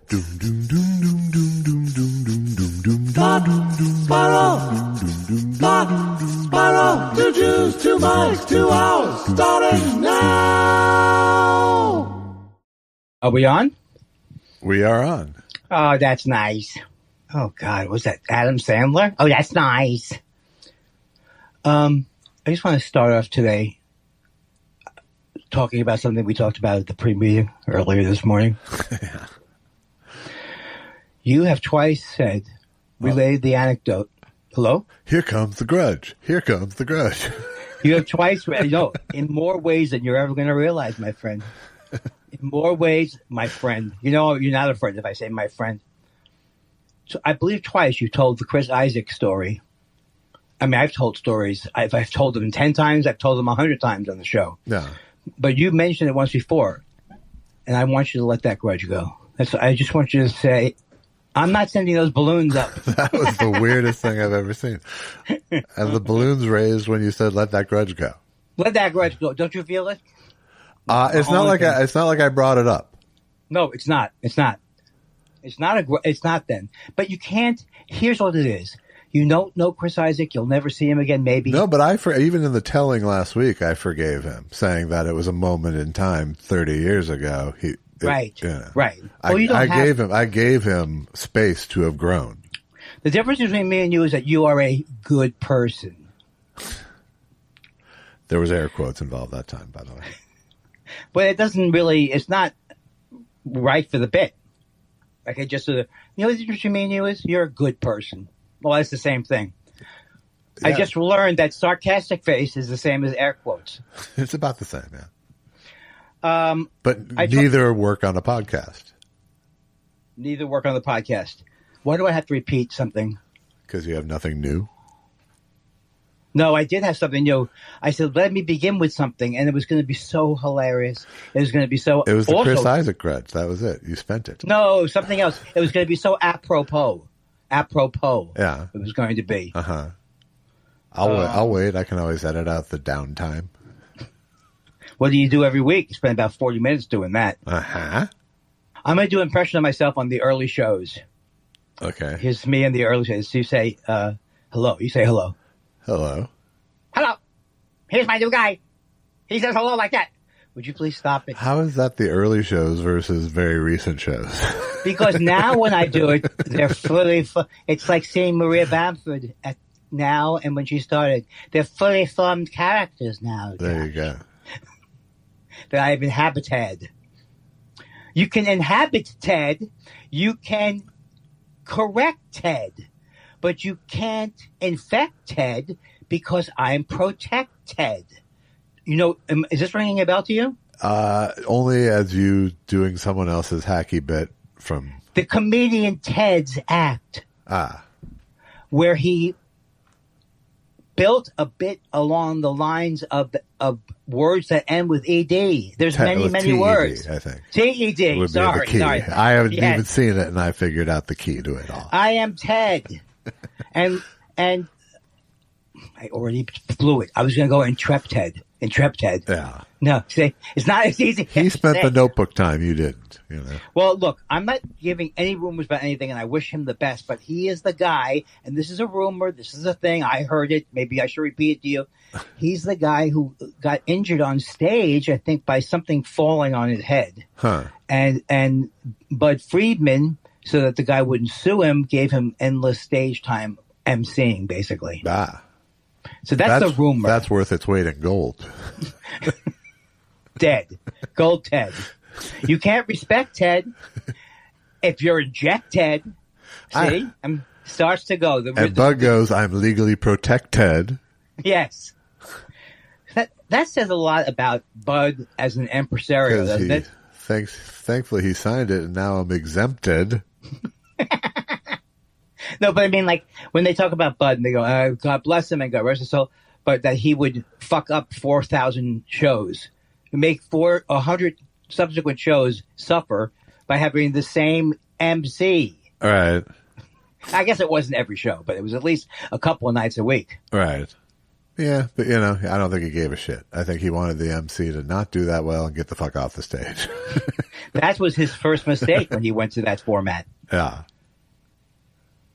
Spiral, 2 Jews, 2 mics, 2 hours, starting now. Are we on? We are on. Oh, that's nice. Oh, God, was that Adam Sandler? Oh, that's nice. I just want to start off today talking about something we talked about at the pre-meeting earlier this morning. Yeah. You have twice said, relayed the anecdote. Hello? Here comes the grudge. Here comes the grudge. You have twice, in more ways than you're ever going to realize, my friend. In more ways, my friend. You know, you're not a friend if I say my friend. So I believe twice you told the Chris Isaac story. I mean, I've told stories. I've told them 10 times. I've told them 100 times on the show. Yeah. But you mentioned it once before, and I want you to let that grudge go. I just want you to say, I'm not sending those balloons up. That was the weirdest thing I've ever seen. And the balloons raised when you said, let that grudge go. Let that grudge go. Don't you feel it? It's not like I brought it up. No, it's not. It's not. It's not then. But you can't. Here's what it is. You don't know Chris Isaac. You'll never see him again, maybe. No, but even in the telling last week, I forgave him, saying that it was a moment in time 30 years ago. Right. Well, I gave him space to have grown. The difference between me and you is that you are a good person. There was air quotes involved that time, by the way. But it doesn't really, it's not right for the bit. Like the difference between me and you is you're a good person. Well, that's the same thing. Yeah. I just learned that sarcastic face is the same as air quotes. It's about the same, yeah. But neither work on a podcast. Neither work on the podcast. Why do I have to repeat something? Because you have nothing new. No, I did have something new. I said, let me begin with something, and it was going to be so hilarious. It was going to be so... It was the Chris Isaac grudge. That was it. You spent it. No, something else. It was going to be so apropos. Yeah. It was going to be. Uh-huh. I'll wait. I can always edit out the downtime. What do you do every week? You spend about 40 minutes doing that. Uh-huh. I'm going to do an impression of myself on the early shows. Okay. Here's me in the early shows. You say, hello. You say hello. Hello. Hello. Here's my new guy. He says hello like that. Would you please stop it? How is that the early shows versus very recent shows? Because now when I do it, they're fully... It's like seeing Maria Bamford now and when she started. They're fully formed characters now. There you go. That I've inhabited. You can inhabit Ted. You can correct Ted. But you can't infect Ted because I'm protected. You know, is this ringing a bell to you? Only as you doing someone else's hacky bit from... The comedian Ted's act. Where he built a bit along the lines of words that end with ED. There's many TED, words. I think. TED. Sorry. I haven't even seen it, and I figured out the key to it all. I am Ted. and I already blew it. I was going to go Intrepid. Yeah. No, see, it's not as easy. He spent the notebook time. You didn't. You know. Well, look, I'm not giving any rumors about anything, and I wish him the best. But he is the guy, and this is a rumor. This is a thing. I heard it. Maybe I should repeat it to you. He's the guy who got injured on stage, I think, by something falling on his head. Huh. And Bud Friedman, so that the guy wouldn't sue him, gave him endless stage time emceeing, basically. So that's the rumor. That's worth its weight in gold. Gold Ted. You can't respect Ted if you're injected. See? Starts to go. And Bud goes, I'm legally protected. Yes. That says a lot about Bud as an impresario, doesn't it? Thankfully he signed it, and now I'm exempted. No, but I mean, like, when they talk about Bud, and they go, God bless him and God rest his soul, but that he would fuck up 4,000 shows, make 100 subsequent shows suffer by having the same MC. All right. I guess it wasn't every show, but it was at least a couple of nights a week. Right. Yeah, but I don't think he gave a shit. I think he wanted the MC to not do that well and get the fuck off the stage. That was his first mistake when he went to that format. Yeah.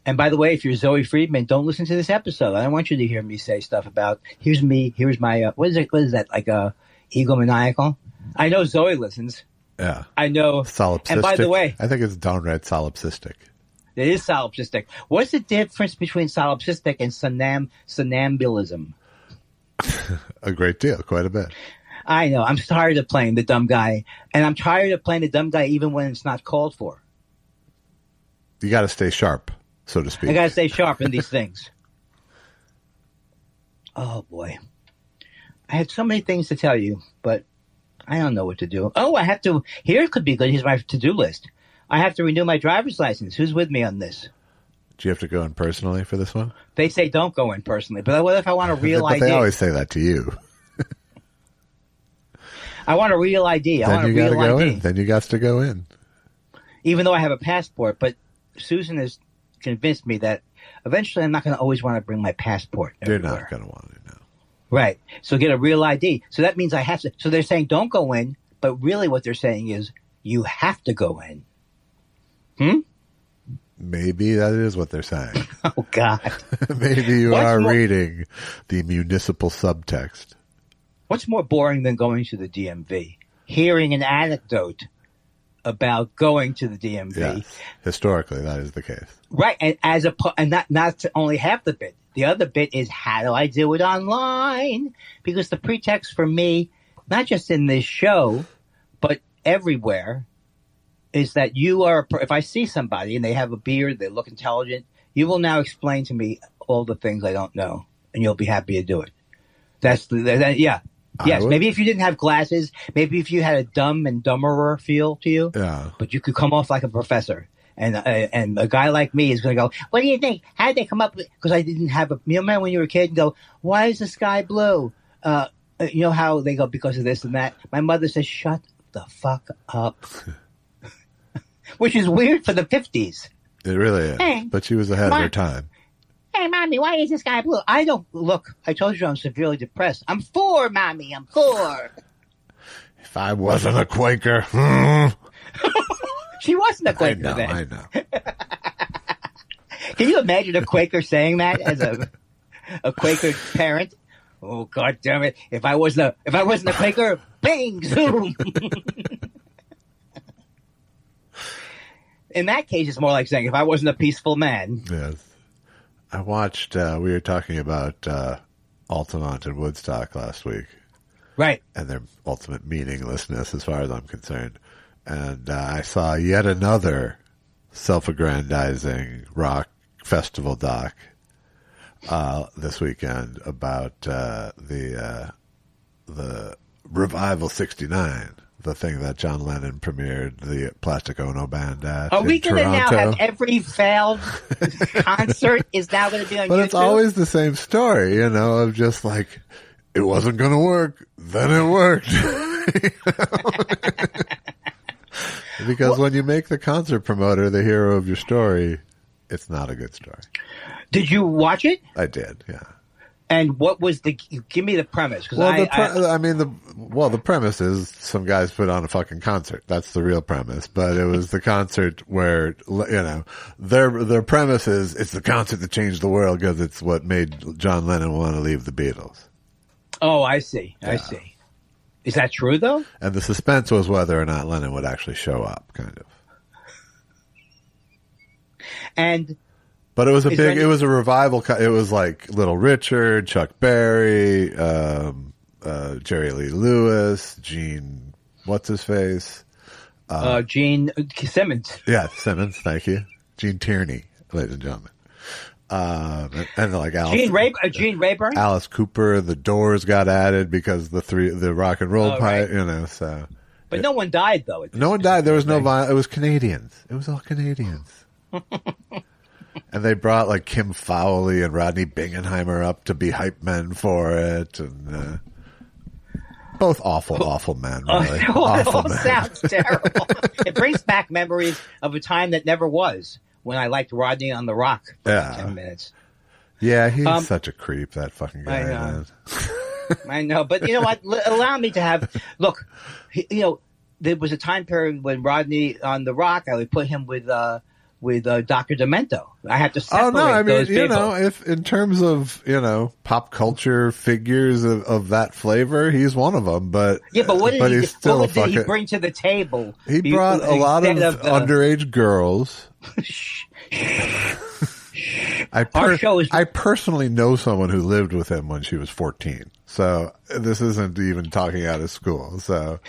And by the way, if you're Zoe Friedman, don't listen to this episode. I don't want you to hear me say stuff about, here's me, here's my, what is that, like egomaniacal? I know Zoe listens. Yeah. I know. Solipsistic. And by the way, I think it's downright solipsistic. It is solipsistic. What's the difference between solipsistic and somnambulism? A great deal, quite a bit. I know. I'm tired of playing the dumb guy. And I'm tired of playing the dumb guy even when it's not called for. You got to stay sharp, so to speak. I got to stay sharp in these things. Oh, boy. I had so many things to tell you, but I don't know what to do. Oh, I have to. Here could be good. Here's my to-do list. I have to renew my driver's license. Who's with me on this? Do you have to go in personally for this one? They say don't go in personally, but what if I want a real ID? But they always say that to you. I want a real ID. I want a real ID. Then you got to go in. Even though I have a passport, but Susan has convinced me that eventually I'm not going to always want to bring my passport everywhere. You're not going to want to, no. Right. So get a real ID. So that means I have to. So they're saying don't go in, but really what they're saying is you have to go in. Maybe that is what they're saying. Oh, God. Maybe you are reading the municipal subtext. What's more boring than going to the DMV? Hearing an anecdote about going to the DMV. Yes. Historically, that is the case. Right. And not only half the bit. The other bit is, how do I do it online? Because the pretext for me, not just in this show, but everywhere, is that you are, if I see somebody and they have a beard, they look intelligent, you will now explain to me all the things I don't know, and you'll be happy to do it. Yeah. Yes, maybe if you didn't have glasses, maybe if you had a dumb and dumberer feel to you, yeah. But you could come off like a professor. And a guy like me is going to go, what do you think? How did they come up with, because I didn't have you remember when you were a kid and go, why is the sky blue? You know how they go, because of this and that. My mother says, shut the fuck up. Which is weird for the 50s. It really is. Hey, but she was ahead of her time. Hey, Mommy, why is the sky blue? I don't, look, I told you I'm severely depressed. I'm 4, Mommy, I'm 4. If I wasn't a Quaker. She wasn't a Quaker then. I know. Can you imagine a Quaker saying that as a Quaker parent? Oh, God damn it. If I wasn't a Quaker, bang, zoom. In that case, it's more like saying, if I wasn't a peaceful man. Yes. I watched, we were talking about Altamont and Woodstock last week. Right. And their ultimate meaninglessness as far as I'm concerned. And I saw yet another self-aggrandizing rock festival doc this weekend about the Revival 69, the thing that John Lennon premiered the Plastic Ono Band at. Are we going to now have every failed concert is now going to be on YouTube? But it's always the same story, of just like, it wasn't going to work, then it worked. Because when you make the concert promoter the hero of your story, it's not a good story. Did you watch it? I did, yeah. And what was give me the premise? Well, the premise is some guys put on a fucking concert. That's the real premise. But it was the concert where, their premise is it's the concert that changed the world because it's what made John Lennon want to leave the Beatles. Oh, I see. Yeah. I see. Is that true, though? And the suspense was whether or not Lennon would actually show up, kind of. But it was it was a revival. It was like Little Richard, Chuck Berry, Jerry Lee Lewis, Gene, what's his face? Gene Simmons. Yeah, Simmons, thank you. Gene Tierney, ladies and gentlemen. And like Alice, Gene Rayburn, Alice Cooper, the Doors got added because the rock and roll so. But no one died though. No one died. There was no violence. It was Canadians. It was all Canadians. And they brought like Kim Fowley and Rodney Bingenheimer up to be hype men for it, and both awful men. Really, awful men. Sounds terrible. It brings back memories of a time that never was. When I liked Rodney on the Rock for 10 minutes. Yeah, he's such a creep, that fucking guy. I know. Man. I know, but you know what? Allow me to have look. There was a time period when Rodney on The Rock, I would put him with Dr. Demento. I have to separate those people. You know, if in terms of, you know, pop culture figures of that flavor, he's one of them. But what did he he bring to the table? He brought a lot of underage girls. I personally know someone who lived with him when she was 14. So this isn't even talking out of school. So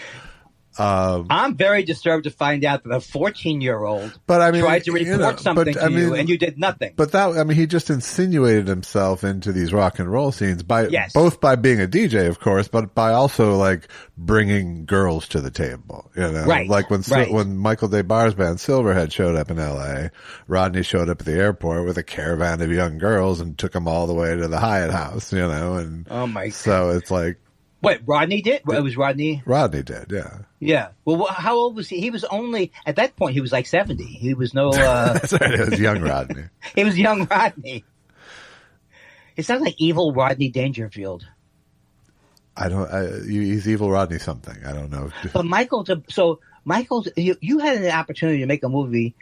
I'm very disturbed to find out that a 14-year-old tried to report something to you and you did nothing. But he just insinuated himself into these rock and roll scenes both by being a DJ, of course, but by also like bringing girls to the table. You know, right? Like when Michael DeBar's band Silverhead showed up in L.A., Rodney showed up at the airport with a caravan of young girls and took them all the way to the Hyatt House. You know, and oh my! So it's like. Wait, Rodney did? It was Rodney? Rodney did, yeah. Yeah. Well, how old was he? He was only, at that point, he was like 70. He was no... That's right, it was young Rodney. He was young Rodney. It sounds like evil Rodney Dangerfield. He's evil Rodney something. I don't know. But Michael, you had an opportunity to make a movie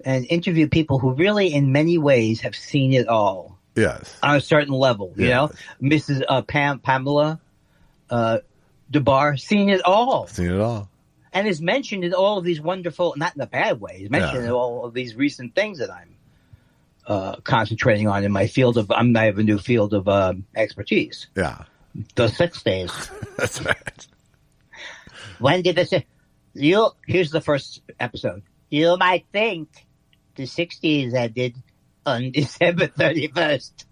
and interview people who really, in many ways, have seen it all. Yes. On a certain level, you know? Mrs. Pamela... DeBar, seen it all. And is mentioned in all of these wonderful, not in a bad way, is mentioned in all of these recent things that I'm concentrating on in my field of, I have a new field of expertise. Yeah. The 6 days. That's right. When did this, here's the first episode. You might think the 60s ended on December 31st,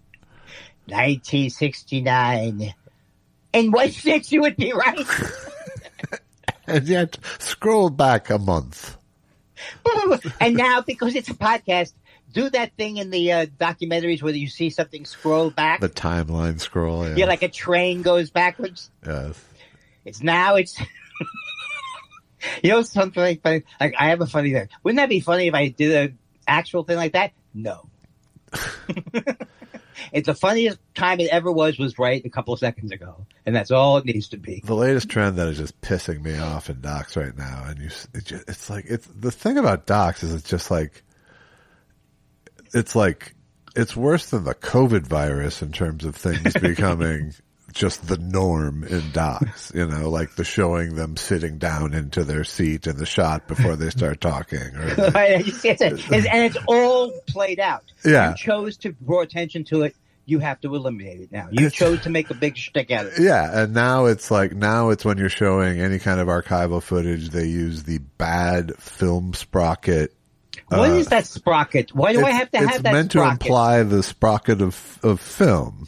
1969. In what sense you would be right? And yet, scroll back a month. And now, because it's a podcast, do that thing in the documentaries where you see something scroll back. The timeline scroll, yeah. Like a train goes backwards. Yes. It's you know, something funny. Like, I have a funny thing. Wouldn't that be funny if I did an actual thing like that? No. It's the funniest time it ever was right a couple of seconds ago, and that's all it needs to be. The latest trend that is just pissing me off in docs right now, and it's the thing about docs is it's worse than the COVID virus in terms of things becoming just the norm in docs. You know, like the showing them sitting down into their seat in the shot before they start talking. And it's all played out. Yeah. You chose to draw attention to it. You have to eliminate it now. You chose to make a big shtick out of it. Yeah, and now it's when you're showing any kind of archival footage, they use the bad film sprocket. What is that sprocket? Why do I have to have that sprocket? It's meant to imply the sprocket of film.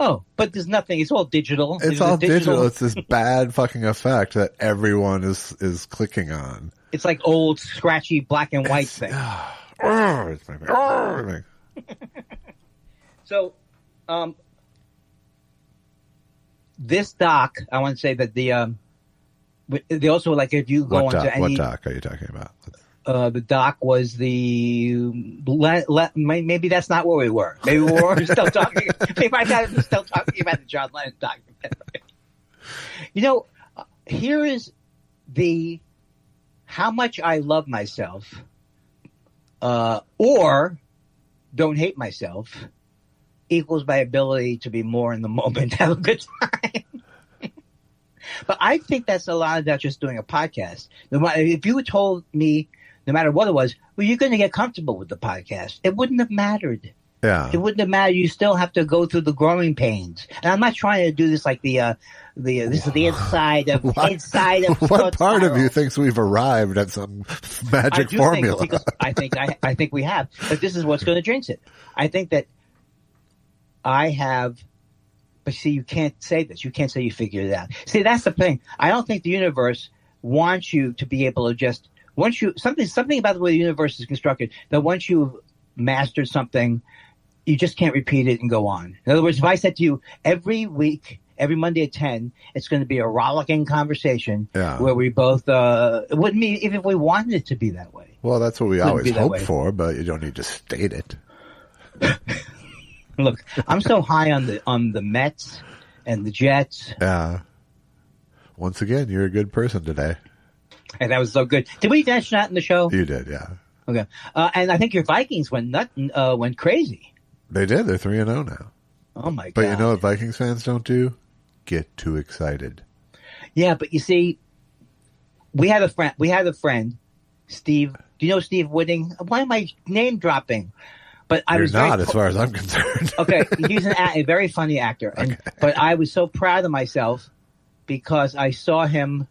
Oh, but there's nothing. It's all digital. It's all digital. It's this bad fucking effect that everyone is clicking on. It's like old, scratchy black and white thing. So, this doc, I want to say that they also, like, if you go onto any... What doc are you talking about? The doc was maybe that's not where we were. Maybe we were still talking. Maybe I was still talking about the John Lennon documentary. You know, here is how much I love myself, or don't hate myself, equals my ability to be more in the moment, have a good time. But I think that's a lot about just doing a podcast. If you had told me, no matter what it was, well, you're going to get comfortable with the podcast, it wouldn't have mattered. Yeah. It wouldn't have mattered. You still have to go through the growing pains. And I'm not trying to do this like this is the inside of what part of you thinks we've arrived at some magic formula? I think we have. But this is what's going to jinx it. I think that I have. But see, you can't say this. You can't say you figured it out. See, that's the thing. I don't think the universe wants you to be able to just something about the way the universe is constructed, that once you've mastered something, you just can't repeat it and go on. In other words, if I said to you every week, every Monday at 10, it's going to be a rollicking conversation where we both, it wouldn't be even if we wanted it to be that way. Well, that's what we always hope for, but you don't need to state it. Look, I'm so high on the Mets and the Jets. Yeah. Once again, you're a good person today. And that was so good. Did we mention that in the show? You did, yeah. Okay. And I think your Vikings went crazy. They did. They're 3-0 now. Oh my god! But you know what Vikings fans don't do? Get too excited. Yeah, but you see, we had a friend, Steve. Do you know Steve Whitting? Why am I name dropping? But I was not, as far as I'm concerned. Okay, he's a very funny actor, but I was so proud of myself because I saw him.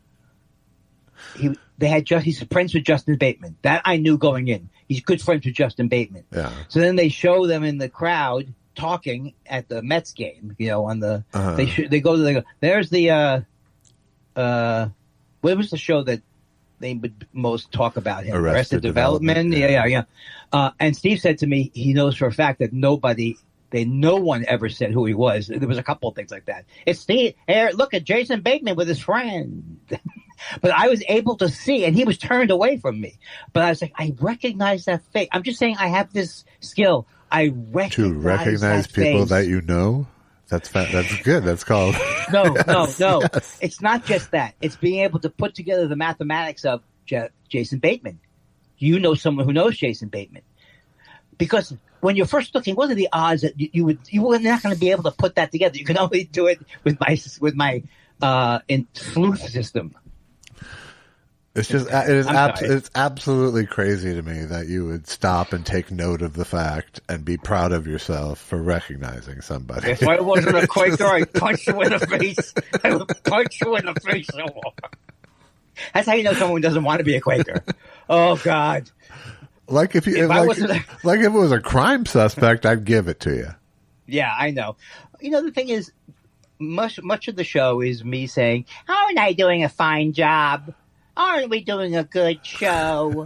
He's friends with Justin Bateman. That I knew going in. He's good friends with Justin Bateman. Yeah. So then they show them in the crowd talking at the Mets game. On the there's the what was the show that they would most talk about him? Arrested Development. Yeah. And Steve said to me, he knows for a fact that no one ever said who he was. There was a couple of things like that. It's Steve. Here, look at Jason Bateman with his friend. But I was able to see, and he was turned away from me. But I was like, I recognize that face. I'm just saying I have this skill. I recognize to recognize that people face. that you know. That's good. That's called. No. Yes. It's not just that. It's being able to put together the mathematics of Jason Bateman. You know someone who knows Jason Bateman. Because when you're first looking, what are the odds that you were not going to be able to put that together? You can only do it with my sleuth system. It's just it's absolutely crazy to me that you would stop and take note of the fact and be proud of yourself for recognizing somebody. If I wasn't a Quaker, I'd punch you in the face. I would punch you in the face so hard. That's how you know someone doesn't want to be a Quaker. Oh God! Like if it was a crime suspect, I'd give it to you. Yeah, I know. The thing is, much of the show is me saying, "Aren't I doing a fine job? Aren't we doing a good show?"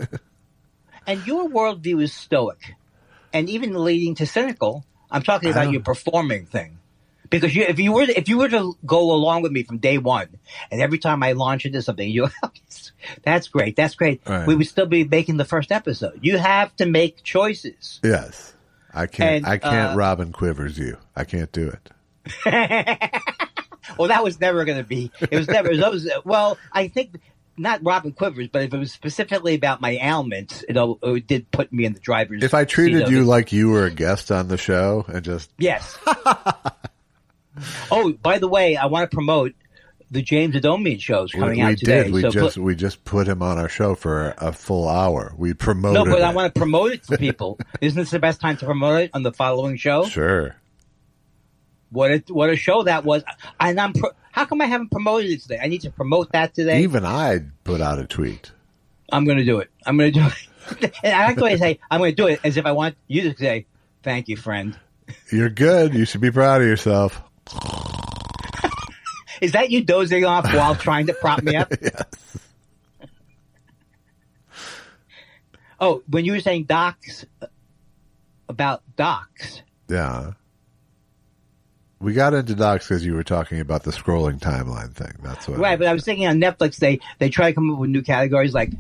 And your worldview is stoic, and even leading to cynical. I'm talking about your performing thing, because if you were to go along with me from day one, and every time I launch into something, that's great. Right. We would still be making the first episode. You have to make choices. Yes, I can't. I can't Robin Quivers you. I can't do it. Well, that was never going to be. It was never. Well, I think. Not Robin Quivers, but if it was specifically about my ailments, it did put me in the driver's seat. If I treated you like you were a guest on the show and just... Yes. Oh, by the way, I want to promote the James Adomian shows coming out today. We just put him on our show for a full hour. We promoted No, but I want to promote it for people. Isn't this the best time to promote it on the following show? Sure. What a show that was. And how come I haven't promoted it today? I need to promote that today. Even I put out a tweet. I'm going to do it. And I like the way I say, I'm going to do it as if I want you to say, thank you, friend. You're good. You should be proud of yourself. Is that you dozing off while trying to prop me up? Yes. Oh, when you were saying about docs. Yeah. We got into docs because you were talking about the scrolling timeline thing. That's what. Right, but I was thinking on Netflix, they try to come up with new categories like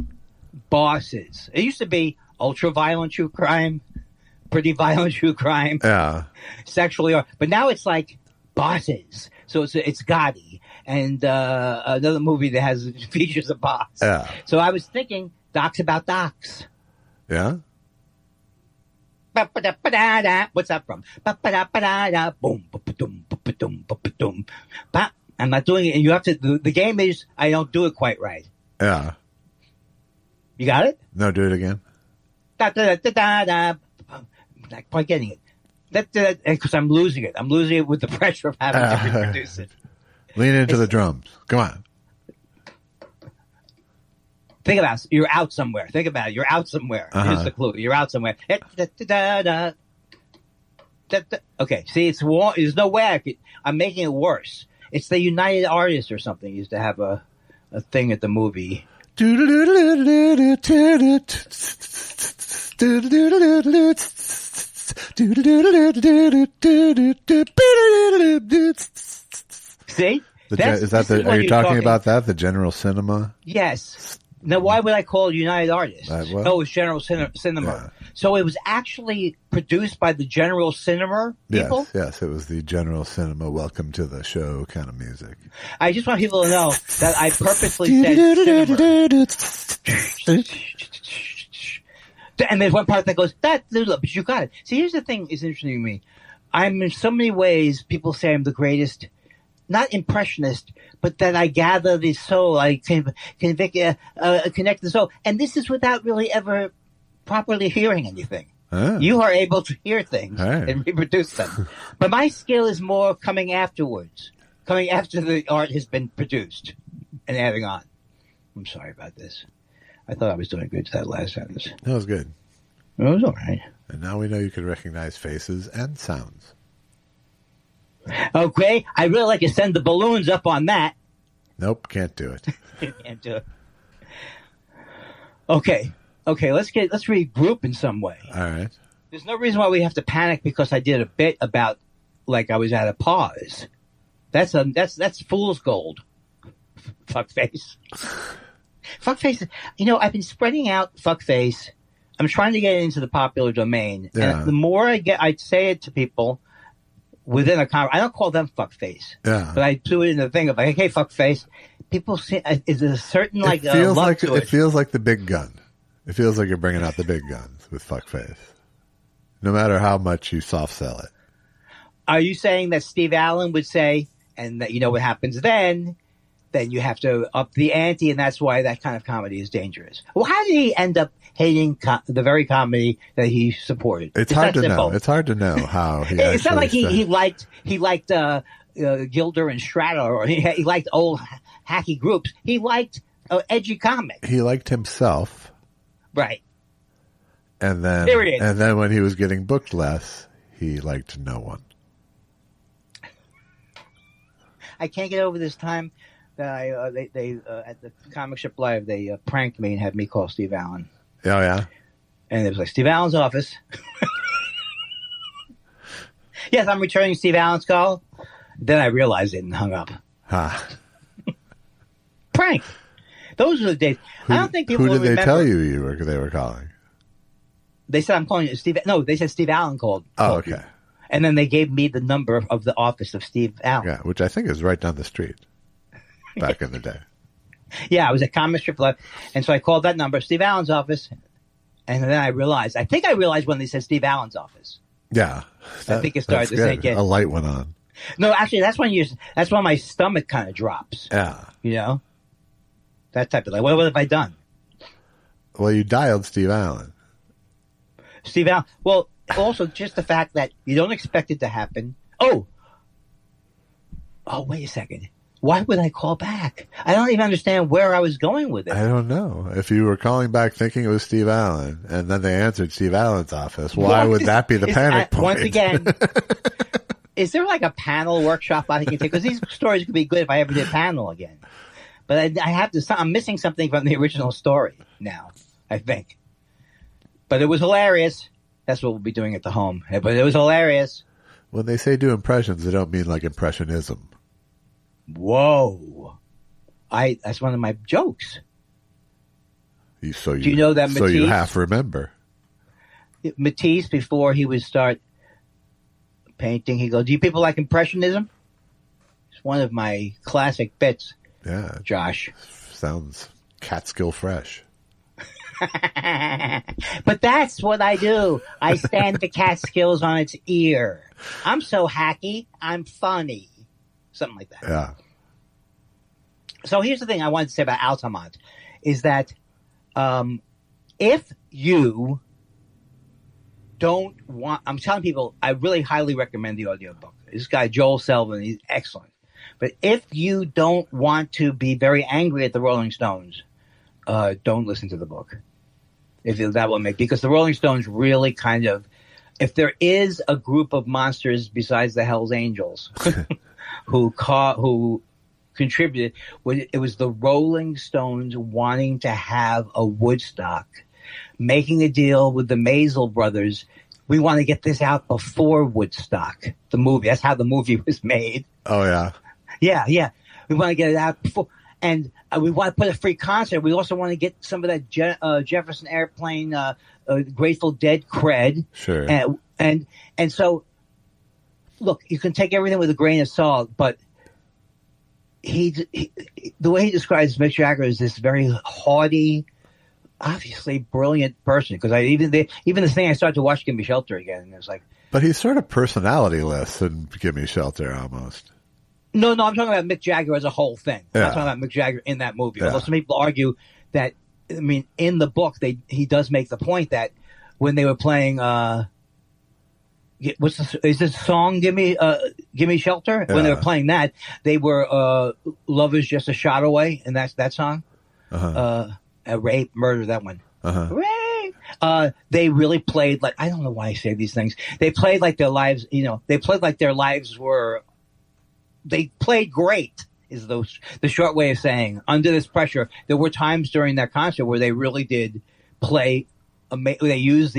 bosses. It used to be ultra violent true crime, pretty violent true crime, sexually, but now it's like bosses. So it's Gotti and another movie that features a boss. Yeah. So I was thinking docs about docs. Yeah. What's that from? Boom. I'm not doing it. And you have to, the game is, I don't do it quite right. Yeah. You got it? No, do it again. I'm not quite getting it. Because I'm losing it. I'm losing it with the pressure of having to reproduce it. Lean into the drums. Come on. Think about it. You're out somewhere. Think about it. You're out somewhere. Here's the clue. You're out somewhere. Okay. See, there's no way I'm making it worse. It's the United Artists or something used to have a thing at the movie. See? Are you talking about that? The General Cinema? Yes. Now, why would I call it United Artists? Well, No, it was General Cinema. Yeah. So it was actually produced by the General Cinema people? Yes, it was the General Cinema welcome to the show kind of music. I just want people to know that I purposely said cinema. And there's one part that goes, but you got it. See, here's the thing is interesting to me. I'm in so many ways, people say I'm the greatest, not impressionist, but that I gather the soul, I can connect the soul. And this is without really ever properly hearing anything. You are able to hear things and reproduce them. But my skill is more coming afterwards, coming after the art has been produced and adding on. I'm sorry about this. I thought I was doing good to that last sentence. That was good. It was all right. And now we know you can recognize faces and sounds. Okay, I really like to send the balloons up on that. Nope, can't do it. Can't do it. Okay, let's regroup in some way. All right. There's no reason why we have to panic because I did a bit about like I was at a pause. That's fool's gold. Fuckface. Fuckface. You know, I've been spreading out fuckface. I'm trying to get it into the popular domain. Yeah. And the more I say it to people within a conversation, I don't call them fuckface. Yeah. But I do it in the thing of like, hey, fuckface. People see, is a certain like, it feels love like to it feels like the big gun. It feels like you're bringing out the big guns with fuckface. No matter how much you soft sell it. Are you saying that Steve Allen would say, and that you know what happens then you have to up the ante, and that's why that kind of comedy is dangerous. Well, how did he end up hating the very comedy that he supported? It's hard to know. It's hard to know how he. It's not like he liked Gilder and Strata, or he liked old hacky groups. He liked edgy comic. He liked himself, right? And then, period. And then when he was getting booked less, he liked no one. I can't get over this time that they at the Comic Shop Live they pranked me and had me call Steve Allen. Oh yeah, and it was like Steve Allen's office. Yes, I'm returning Steve Allen's call. Then I realized it and hung up. Prank. Those are the days. I don't think people. Who did they remember. tell you they were calling? They said I'm calling you Steve. No, they said Steve Allen called. Oh, okay. You. And then they gave me the number of the office of Steve Allen. Yeah, which I think is right down the street. Back in the day. Yeah, I was at Comic Strip Live, and so I called that number, Steve Allen's office, and then I realized when they said Steve Allen's office. Yeah, I think it started to sink in. A light went on. No, actually, that's when my stomach kind of drops. Yeah, you know, that type of like, what have I done? Well, you dialed Steve Allen. Steve Allen. Well, also just the fact that you don't expect it to happen. Oh, wait a second. Why would I call back? I don't even understand where I was going with it. I don't know. If you were calling back thinking it was Steve Allen, and then they answered Steve Allen's office, why would that be the panic point? Once again, is there like a panel workshop I can take? Because these stories could be good if I ever did panel again. But I have to. I'm missing something from the original story now, I think. But it was hilarious. That's what we'll be doing at the home. But it was hilarious. When they say do impressions, they don't mean like impressionism. Whoa. That's one of my jokes. Do you know that Matisse? So you half remember. Matisse, before he would start painting, he goes, do you people like impressionism? It's one of my classic bits. Yeah. Josh. Sounds Catskill fresh. But that's what I do. I stand the Catskills on its ear. I'm so hacky, I'm funny. Something like that. Yeah. So here's the thing I wanted to say about Altamont is that if you don't want, I'm telling people, I really highly recommend the audiobook. This guy, Joel Selvin, he's excellent. But if you don't want to be very angry at the Rolling Stones, don't listen to the book. That will make, because the Rolling Stones really kind of, if there is a group of monsters besides the Hells Angels who contributed, it was the Rolling Stones wanting to have a Woodstock, making a deal with the Maisel brothers. We want to get this out before Woodstock, the movie. That's how the movie was made. Oh, yeah. Yeah. We want to get it out before. and we want to put a free concert. We also want to get some of that Jefferson Airplane, Grateful Dead cred. Sure. And so, look, you can take everything with a grain of salt, but the way he describes Mick Jagger is this very haughty, obviously brilliant person. Because even this thing, I started to watch Give Me Shelter again, and it's like. But he's sort of personality-less in Give Me Shelter, almost. No, I'm talking about Mick Jagger as a whole thing. Yeah. I'm not talking about Mick Jagger in that movie. Yeah. Although some people argue that, I mean, in the book, he does make the point that when they were playing, is this song Give Me Shelter? Yeah. When they were playing that, they were Love Is Just a Shot Away, and that's that song. A rape, murder, that one. Rape. They really played like, I don't know why I say these things. They played like their lives, they played like their lives were. They played great, is the short way of saying. Under this pressure, there were times during that concert where they really did play. They used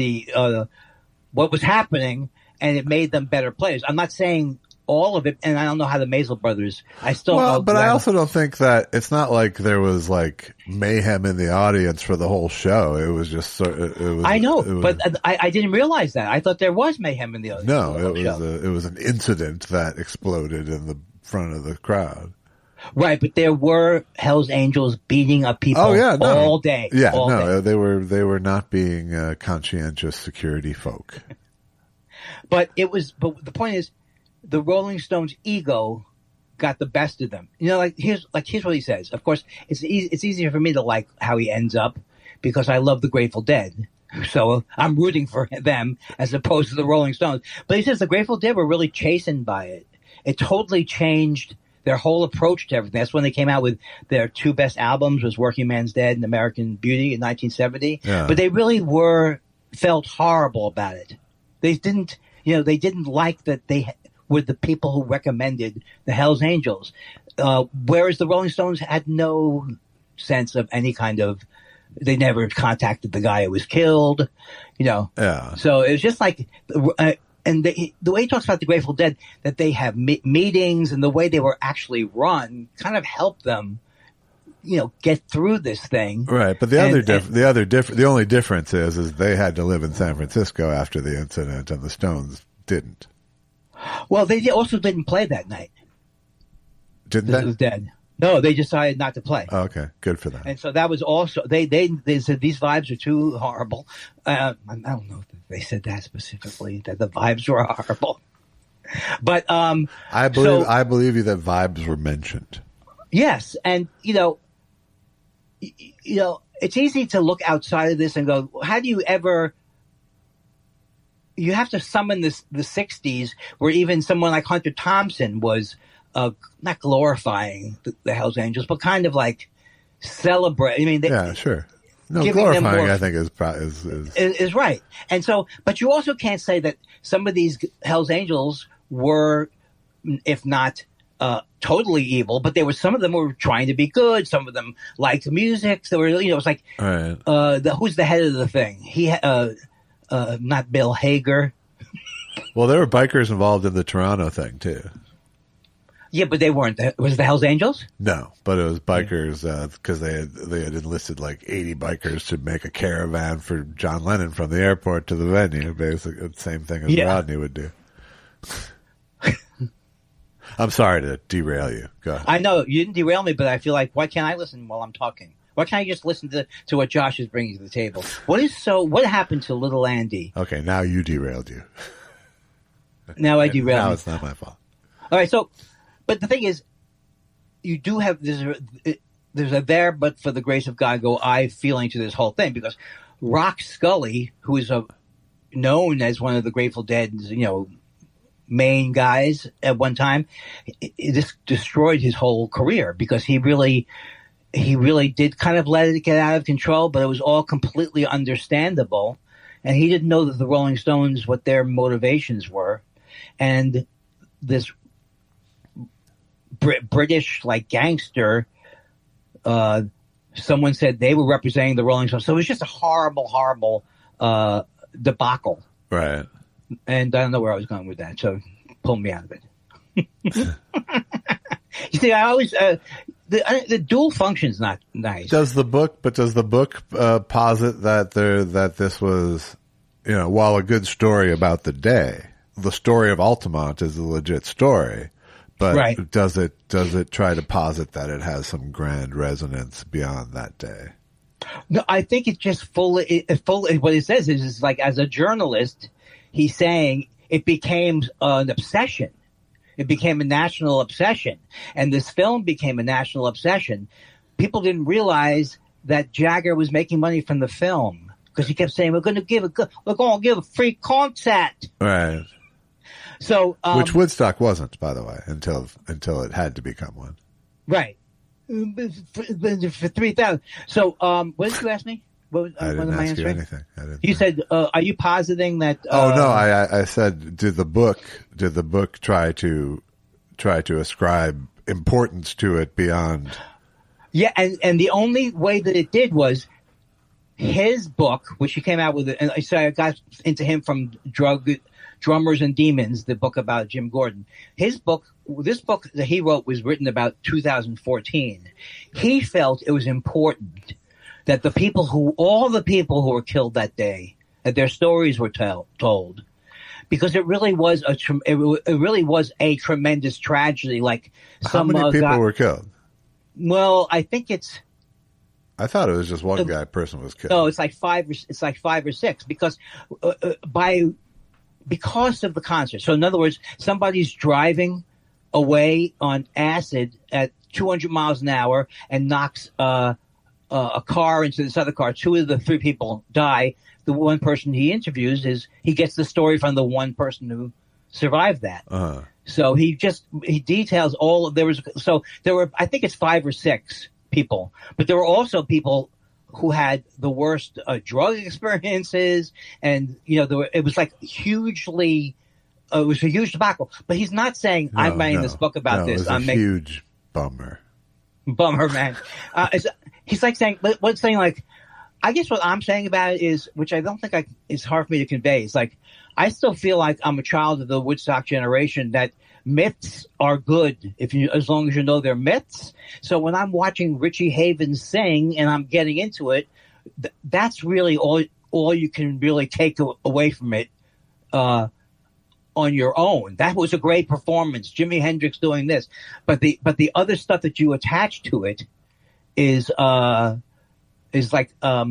what was happening, and it made them better players. I'm not saying all of it, and I don't know how the Maisel brothers. I still know. But I also don't think that it's not like there was like mayhem in the audience for the whole show. It was just I know, but I didn't realize that. I thought there was mayhem in the audience. No, it was an incident that exploded in the front of the crowd. Right, but there were Hell's Angels beating up people all day. Yeah, all day. They were not being conscientious security folk. But the point is, the Rolling Stones' ego got the best of them. Here's what he says. Of course, it's easier for me to like how he ends up because I love the Grateful Dead. So I'm rooting for them as opposed to the Rolling Stones. But he says the Grateful Dead were really chastened by it. It totally changed their whole approach to everything. That's when they came out with their two best albums, was Working Man's Dead and American Beauty in 1970. Yeah. But they really felt horrible about it. They didn't like that they were the people who recommended the Hells Angels. Whereas the Rolling Stones had no sense of any kind of, they never contacted the guy who was killed, Yeah. So it was just like, and the way he talks about the Grateful Dead, that they have meetings and the way they were actually run kind of helped them, get through this thing. Right. But the only difference is they had to live in San Francisco after the incident and the Stones didn't. Well, they also didn't play that night. Didn't they? It was dead. No, they decided not to play. Oh, okay. Good for them. And so that was also, they said these vibes are too horrible. I don't know if they said that specifically, that the vibes were horrible. But, I believe you that vibes were mentioned. Yes. And, it's easy to look outside of this and go, how do you ever, you have to summon the 60s where even someone like Hunter Thompson was, not glorifying the Hells Angels, but kind of like celebrate. I mean, yeah, sure. No, glorifying, I think, is right. And so, but you also can't say that some of these Hells Angels were, if not totally evil, but some of them were trying to be good. Some of them liked music. So it was like, right. Who's the head of the thing? He, not Bill Hager. Well, there were bikers involved in the Toronto thing too. Yeah, but they weren't. Was it the Hells Angels? No, but it was bikers because they had enlisted like 80 bikers to make a caravan for John Lennon from the airport to the venue. Basically, the same thing as Rodney would do. I'm sorry to derail you. Go ahead. I know you didn't derail me, but I feel like, why can't I listen while I'm talking? Why can't I just listen to what Josh is bringing to the table? What happened to little Andy? Okay, now you derailed you. Now I derailed. Now it's not my fault. All right, so. But the thing is, you do have there's a there, but for the grace of God go I feeling to this whole thing, because Rock Scully, who is known as one of the Grateful Dead's main guys at one time, this destroyed his whole career because he really did kind of let it get out of control, but it was all completely understandable, and he didn't know that the Rolling Stones, what their motivations were, and this British like gangster, someone said they were representing the Rolling Stones. So it was just a horrible debacle. Right. And I don't know where I was going with that, so pull me out of it. You see, I always the dual function's not nice. Does the book posit that this was, while a good story about the day, the story of Altamont is a legit story, but right. does it try to posit that it has some grand resonance beyond that day? No, I think it's just fully. What it says is like, as a journalist, he's saying it became an obsession. It became a national obsession, and this film became a national obsession. People didn't realize that Jagger was making money from the film because he kept saying, "We're going to give a free concert." Right. So, which Woodstock wasn't, by the way, until it had to become one. Right. For 3,000. So, what did you ask me? I didn't ask you anything. You said, "Are you positing that?" Oh no, I said, did the book try to ascribe importance to it beyond? Yeah, and the only way that it did was his book, which he came out with, and so I got into him from Drummers and Demons, the book about Jim Gordon. This book that he wrote was written about 2014. He felt it was important that all the people who were killed that day, that their stories were told, because it really was a tremendous tragedy. Like, how many people were killed? Well, I think I thought it was just one person was killed. No, it's like five or six because of the concert. So in other words, somebody's driving away on acid at 200 miles an hour and knocks a car into this other car. Two of the three people die. The one person he interviews he gets the story from the one person who survived that. Uh-huh. So he details there were, I think it's 5 or 6 people, but there were also people who had the worst drug experiences, and it was like it was a huge debacle. But he's not saying I'm writing this book about this. It was a huge bummer, man. He's like saying, like, I guess what I'm saying about it is, which I don't think it's hard for me to convey. It's like, I still feel like I'm a child of the Woodstock generation, that myths are good as long as you know they're myths. So when I'm watching Richie Havens sing and I'm getting into it, that's really all you can really take away from it on your own. That was a great performance, Jimi Hendrix doing this, but the other stuff that you attach to it is like I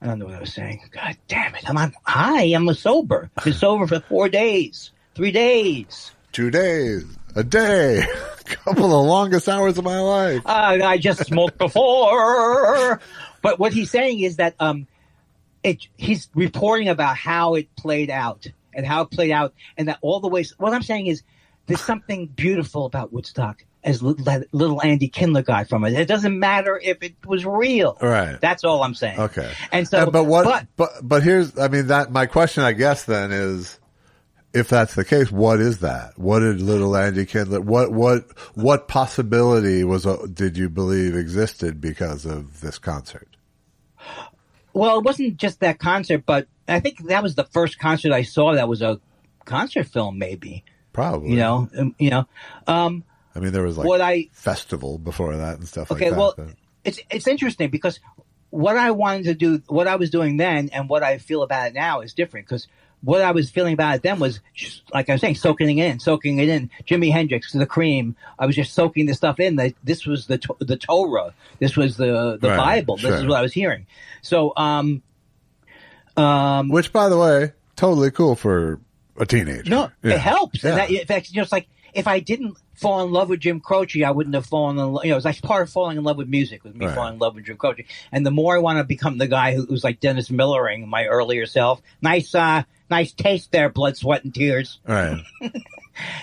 don't know what I was saying. God damn it! I'm sober. I've been sober for 4 days, 3 days. 2 days, a day, a couple of the longest hours of my life. I just smoked before. But what he's saying is that he's reporting about how it played out, and that all the ways. What I'm saying is there's something beautiful about Woodstock, as little Andy Kindler got from it. It doesn't matter if it was real. Right. That's all I'm saying. Okay. And so, but here's, that my question, I guess, then is, if that's the case, what is that? What did little Andy Kindler, what possibility did you believe existed because of this concert? Well, it wasn't just that concert, but I think that was the first concert I saw that was a concert film, maybe. Probably. I mean, there was like festival before that and stuff like that. Okay, well, it's interesting because what I wanted to do, what I was doing then and what I feel about it now is different, because what I was feeling about it then was, like I was saying, soaking it in. Jimi Hendrix, the Cream. I was just soaking the stuff in. This was the Torah. This was the Bible. This is what I was hearing. So, which, by the way, totally cool for a teenager. No, it helps. Yeah. And in fact, just like, if I didn't fall in love with Jim Croce, I wouldn't have fallen in love. It was like part of falling in love with music, with me falling in love with Jim Croce. And the more I want to become the guy who's like Dennis Millering, my earlier self, nice taste there, blood, sweat, and tears. Right.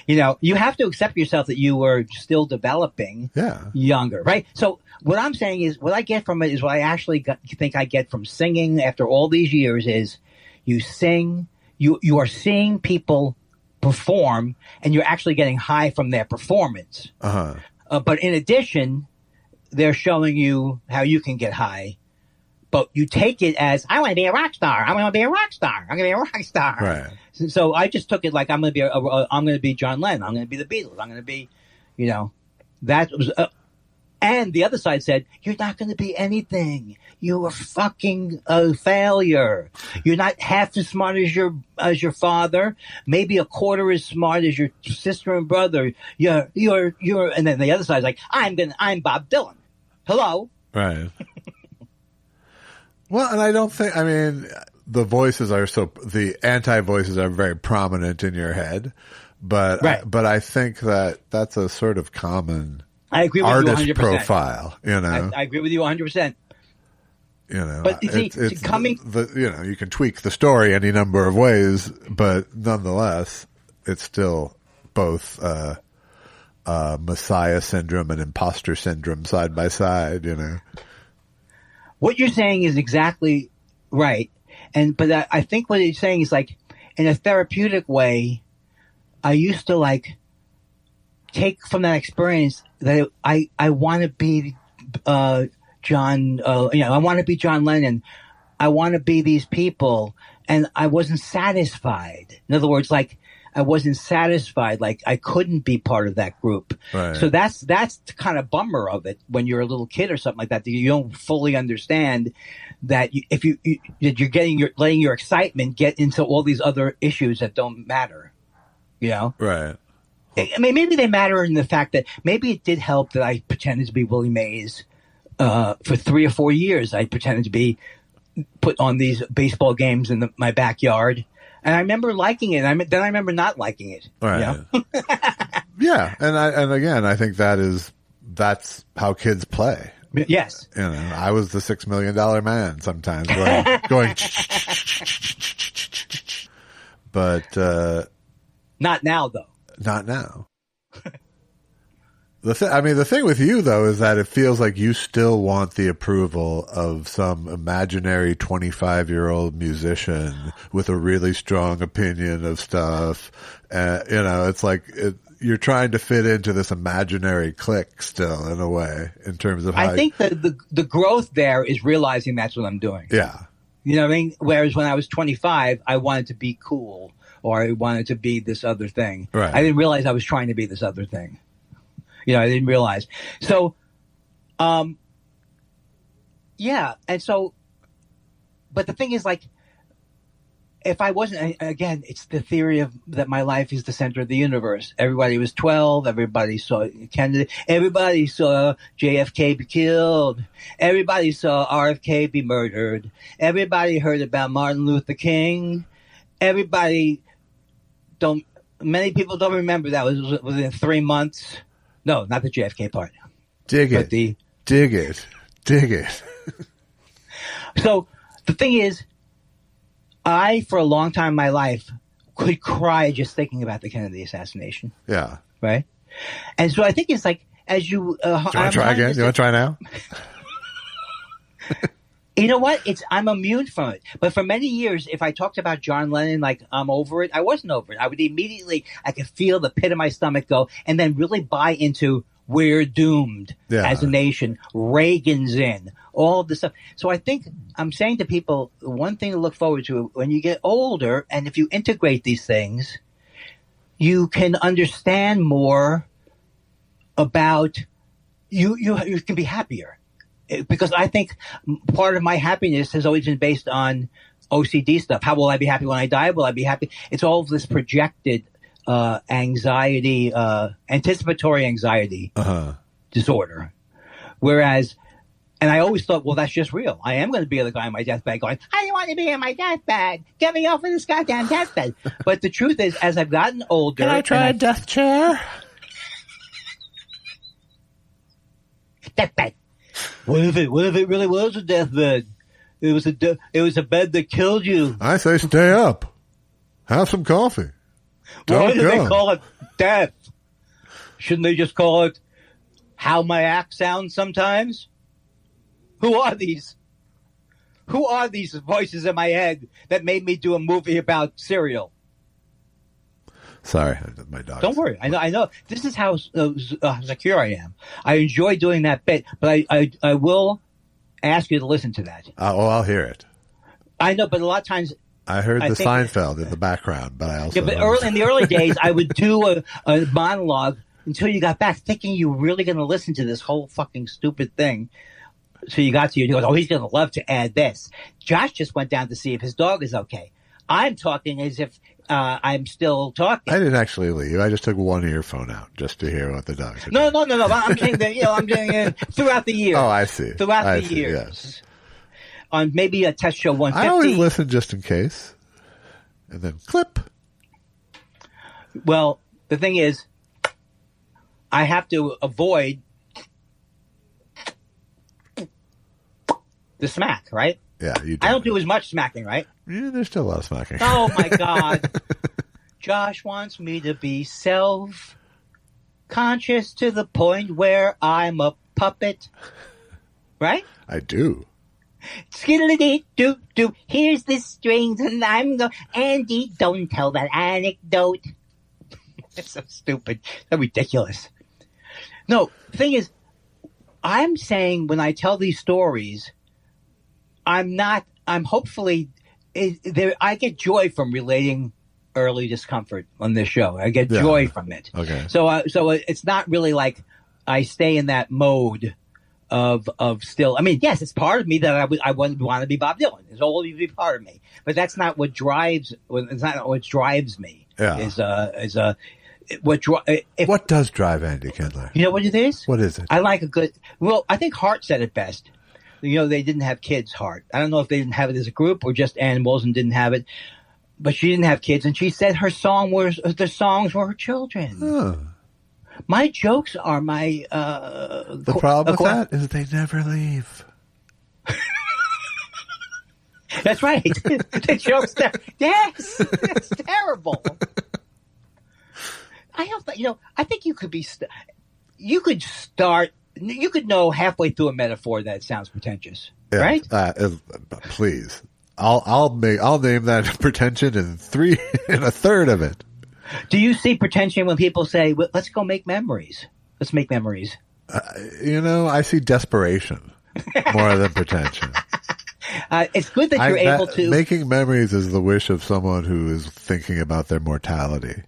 You have to accept yourself that you were still developing younger, right? So what I'm saying is, what I get from it is what I actually think I get from singing after all these years is, you sing, you are seeing people perform, and you're actually getting high from their performance. Uh-huh. But in addition, they're showing you how you can get high. But you take it as, I want to be a rock star. I'm going to be a rock star. I'm going to be a rock star. Right. So I just took it like I'm going to be John Lennon. I'm going to be the Beatles. I'm going to be, that was. And the other side said, you're not going to be anything. You're fucking a failure. You're not half as smart as your father. Maybe a quarter as smart as your sister and brother. And then the other side's like, I'm Bob Dylan. Hello. Right. Well, and I don't think, I mean, the anti-voices are very prominent in your head, but right. But I think that's a sort of common I agree with artist you 100%. profile, you know. I agree with you 100%. You know, but you see, you can tweak the story any number of ways, but nonetheless, it's still both Messiah syndrome and imposter syndrome side by side. You know, what you're saying is exactly right, but I think what you're saying is like in a therapeutic way. I used to like take from that experience that I want to be John. I want to be John Lennon. I want to be these people, and I wasn't satisfied. In other words, like I wasn't satisfied. Like I couldn't be part of that group. Right. So that's the kind of bummer of it when you're a little kid or something like that. That you don't fully understand that if you're letting your excitement get into all these other issues that don't matter. You know? Right. I mean, maybe they matter in the fact that maybe it did help that I pretended to be Willie Mays for 3 or 4 years. I pretended to be put on these baseball games in my backyard. And I remember liking it. Then I remember not liking it. Right. You know? Yeah. And again, I think that's how kids play. Yes. You know, I was the $6 million man sometimes going but, not now, though. Not now. The thing with you, though, is that it feels like you still want the approval of some imaginary 25-year-old musician with a really strong opinion of stuff. It's like you're trying to fit into this imaginary clique still, in a way, in terms of how I think that the growth there is realizing that's what I'm doing. Yeah. You know what I mean? Whereas when I was 25, I wanted to be cool. Or I wanted to be this other thing. Right. I didn't realize I was trying to be this other thing. You know, I didn't realize. So, yeah. And so, but the thing is like, if I wasn't, again, it's the theory of that my life is the center of the universe. Everybody was 12. Everybody saw Kennedy. Everybody saw JFK be killed. Everybody saw RFK be murdered. Everybody heard about Martin Luther King. Many people don't remember that was within 3 months. No, not the JFK part. Dig it. So the thing is, I, for a long time in my life, could cry just thinking about the Kennedy assassination. Yeah. Right? And so I think it's like, as you... do you want to try again? You want to try now? You know what? I'm immune from it. But for many years, if I talked about John Lennon, like I'm over it, I wasn't over it. I would immediately, I could feel the pit of my stomach go and then really buy into we're doomed as a nation. Reagan's in, all of this stuff. So I think I'm saying to people, one thing to look forward to when you get older, and if you integrate these things, you can understand more about you can be happier. Because I think part of my happiness has always been based on OCD stuff. How will I be happy when I die? Will I be happy? It's all of this projected anxiety, anticipatory anxiety disorder. Whereas, and I always thought, well, that's just real. I am going to be the guy on my deathbed going, I don't want to be on my deathbed. Get me off of this goddamn deathbed. But the truth is, as I've gotten older... Can I try a death chair? Deathbed. What if it really was a deathbed? It was a bed that killed you. I say stay up. Have some coffee. Why do they call it death? Shouldn't they just call it how my act sounds sometimes? Who are these? Who are these voices in my head that made me do a movie about cereal? Sorry, my dog. Don't worry. I know. This is how secure I am. I enjoy doing that bit, but I will ask you to listen to that. I'll hear it. I know, but a lot of times... I heard the Seinfeld in the background, but I also... Yeah, but in the early days, I would do a monologue until you got back, thinking you were really going to listen to this whole fucking stupid thing. So you got to you, he goes, oh, he's going to love to add this. Josh just went down to see if his dog is okay. I'm talking as if I'm still talking. I didn't actually leave. I just took one earphone out just to hear what the dogs are No. doing. I'm saying that, I'm saying throughout the years. Oh, I see. Throughout I the see, years. yes. On maybe a test show 150. I always listen just in case. And then clip. Well, the thing is, I have to avoid the smack, right? Yeah, you do. I don't do as much smacking, right? Yeah, there's still a lot of smacking. Oh, my God. Josh wants me to be self-conscious to the point where I'm a puppet. Right? I do. Skiddly-dee-doo-doo. Here's the strings, and I'm going, Andy, don't tell that anecdote. It's so stupid. So ridiculous. No, the thing is, I'm saying when I tell these stories, I'm hopefully, I get joy from relating early discomfort on this show. I get joy from it. Okay. So it's not really like I stay in that mode of still. I mean, yes, it's part of me that I want to be Bob Dylan. It's always be part of me, but that's not what drives. It's not what drives me. Yeah. What does drive Andy Kindler? You know what it is? What is it? I like I think Hart said it best. They didn't have kids, Hart. I don't know if they didn't have it as a group or just animals and didn't have it. But she didn't have kids, and she said the songs were her children. Huh. My jokes are my... the problem with that is they never leave. That's right. The jokes yes, it's terrible. I think you could be... you could start... You could know halfway through a metaphor that it sounds pretentious, right? Please, I'll name that pretension in a third of it. Do you see pretension when people say, well, "Let's go make memories"? Let's make memories. I see desperation more than pretension. It's good that you're able to making memories is the wish of someone who is thinking about their mortality.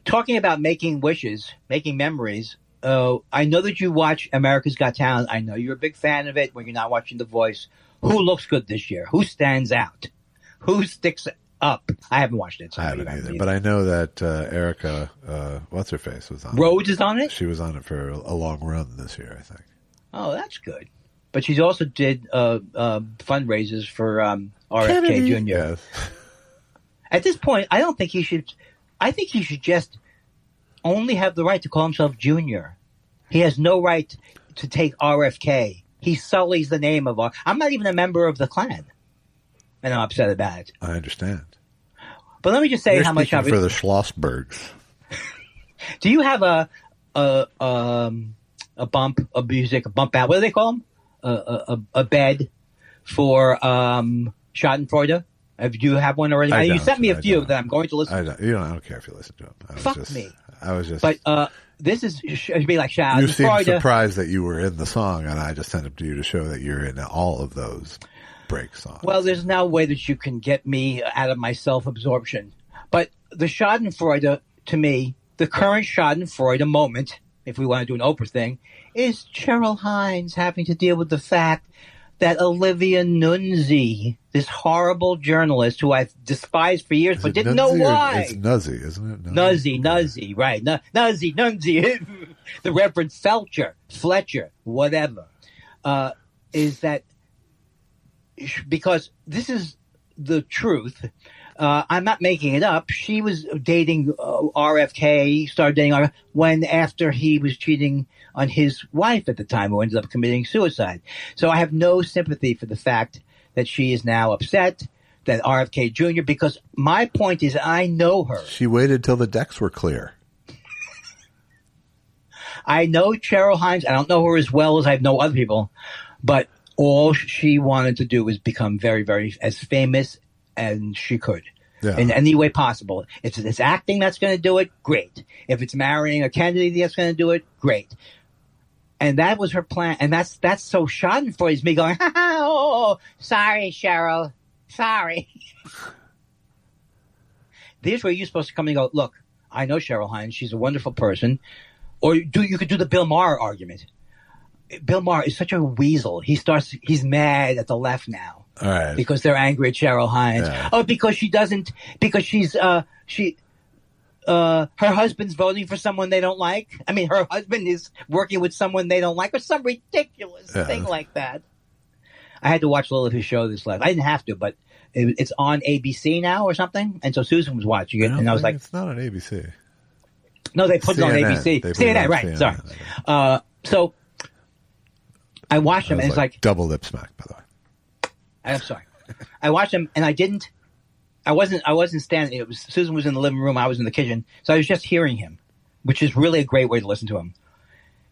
Talking about making wishes, making memories, I know that you watch America's Got Talent. I know you're a big fan of it when you're not watching The Voice. Who looks good this year? Who stands out? Who sticks up? I haven't watched it. So I haven't either. But I know that Erica, what's-her-face, was on Rhodes is on it? She was on it for a long run this year, I think. Oh, that's good. But she's also did fundraisers for RFK Kennedy. Jr. Yes. At this point, I don't think he should... I think he should just only have the right to call himself Junior. He has no right to take RFK. He sullies the name of I'm not even a member of the Klan, and I'm upset about it. I understand. But let me just say You're how much speaking for the Schlossbergs. Do you have a bump of music, a bump out? What do they call them? A bed for Schadenfreude? Do you have one already? You sent me a few that I'm going to listen to. I don't care if you listen to them. Fuck me. I was just... But this is should be like Schadenfreude. You seemed surprised that you were in the song, and I just sent it to you to show that you're in all of those break songs. Well, there's no way that you can get me out of my self-absorption. But the Schadenfreude, to me, the current Schadenfreude moment, if we want to do an Oprah thing, is Cheryl Hines having to deal with the fact that Olivia Nunzi, this horrible journalist who I've despised for years but didn't know why. It's Nuzzy, isn't it? Nuzzy, right. Nunzi. The Reverend Fletcher, whatever. Is that because this is the truth. I'm not making it up. She was dating RFK, started dating RFK when after he was cheating on his wife at the time, who ended up committing suicide. So I have no sympathy for the fact that she is now upset that RFK Jr., because my point is I know her. She waited till the decks were clear. I know Cheryl Hines. I don't know her as well as I know other people, but all she wanted to do was become very, very as famous as she could. Yeah. In any way possible. If it's acting that's going to do it, great. If it's marrying a candidate that's going to do it, great. And that was her plan. And that's so Schadenfreude is me going, oh, sorry, Cheryl. Sorry. Here's where you're supposed to come and go, look, I know Cheryl Hines. She's a wonderful person. Or you could do the Bill Maher argument. Bill Maher is such a weasel. He's mad at the left now. All right. Because they're angry at Cheryl Hines. Yeah. Oh, because her husband's voting for someone they don't like. I mean, her husband is working with someone they don't like, or some ridiculous thing like that. I had to watch a little of his show this last. I didn't have to, but it's on ABC now or something. And so Susan was watching it, and I was like, it's not on ABC. No, they put CNN. it on ABC. CNN, right? CNN. Sorry. So I watched him, and it's like double lip smack, by the way. I'm sorry. I watched him, and I wasn't standing. Susan was in the living room. I was in the kitchen. So I was just hearing him, which is really a great way to listen to him.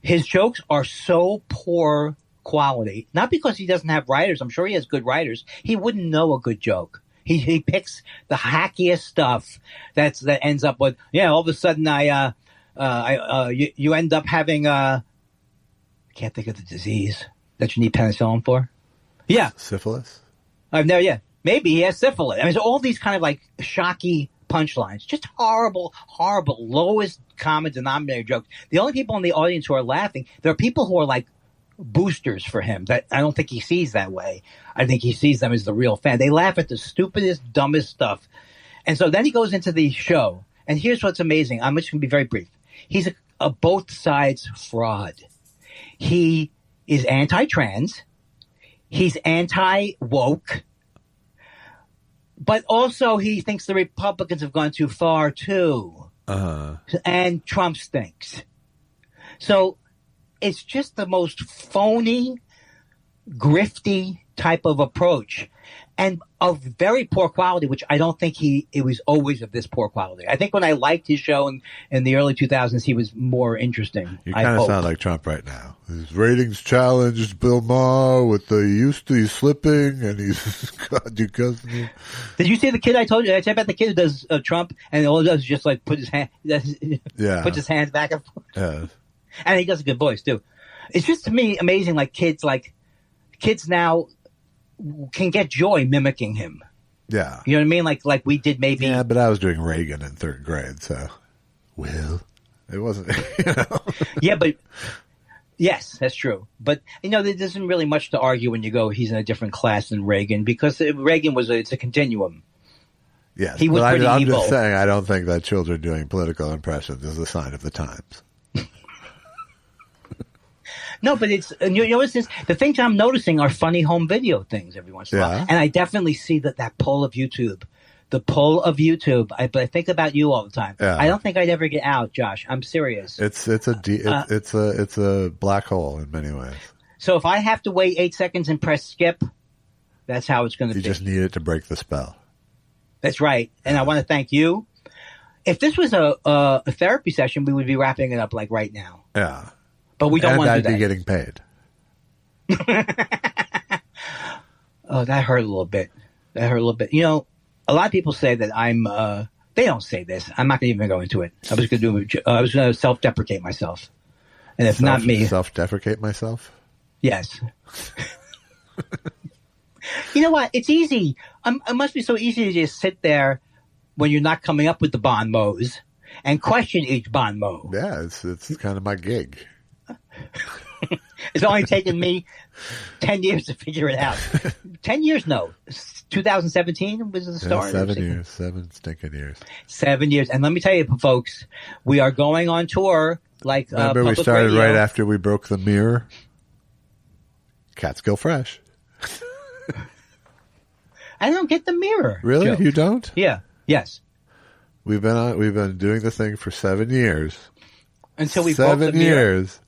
His jokes are so poor quality, not because he doesn't have writers. I'm sure he has good writers. He wouldn't know a good joke. He picks the hackiest stuff that ends up with, all of a sudden you end up having, I can't think of the disease that you need penicillin for. Yeah. Syphilis? Maybe he has syphilis. I mean, so all these kind of like shocky punchlines, just horrible, lowest common denominator jokes. The only people in the audience who are laughing, there are people who are like boosters for him that I don't think he sees that way. I think he sees them as the real fan. They laugh at the stupidest, dumbest stuff. And so then he goes into the show. And here's what's amazing. I'm just going to be very brief. He's a both sides fraud. He is anti-trans. He's anti-woke. But also he thinks the Republicans have gone too far too. And Trump stinks. So it's just the most phony, grifty type of approach, and of very poor quality, which I don't think it was always of this poor quality. I think when I liked his show in the early 2000s, he was more interesting. You kind of sound like Trump right now. His ratings challenged Bill Maher with he's slipping, and he's God, you cousin. Did you see the kid I told you? I said about the kid who does Trump, and all he does is just like puts his hands back and forth. Yeah. And he does a good voice too. It's just to me amazing. Kids now can get joy mimicking him. Yeah, you know what I mean. Like we did maybe. Yeah, but I was doing Reagan in third grade, so it wasn't. Yeah, but yes, that's true. But there isn't really much to argue when you go. He's in a different class than Reagan because Reagan it's a continuum. Yes, he was pretty I'm evil. just saying I don't think that children doing political impressions is a sign of the times. No, but it's the things I'm noticing are funny home video things every once in a while, and I definitely see that pull of YouTube. The pull of YouTube. I think about you all the time. Yeah. I don't think I'd ever get out, Josh. I'm serious. It's a black hole in many ways. So if I have to wait 8 seconds and press skip, that's how it's going to be. You just need it to break the spell. That's right, and I want to thank you. If this was a therapy session, we would be wrapping it up like right now. Yeah. But we don't want to do that. And I'd be getting paid. Oh, that hurt a little bit. A lot of people say that I'm. They don't say this. I'm not going to even go into it. I was going to self-deprecate myself, and if not me, self-deprecate myself. Yes. You know what? It's easy. It must be so easy to just sit there when you're not coming up with the bon mots and question each bon mot. Yeah, it's kind of my gig. It's only taken me 10 years to figure it out. 10 years? No. 2017 was the start. 7 years. 7 stinking years. 7 years. And let me tell you, folks, we are going on tour. Remember we started radio. Right after we broke the mirror? Catskill Fresh. I don't get the mirror. Really? Joke. You don't? Yeah. Yes. We've been doing the thing for 7 years. Until we broke the mirror. 7 years.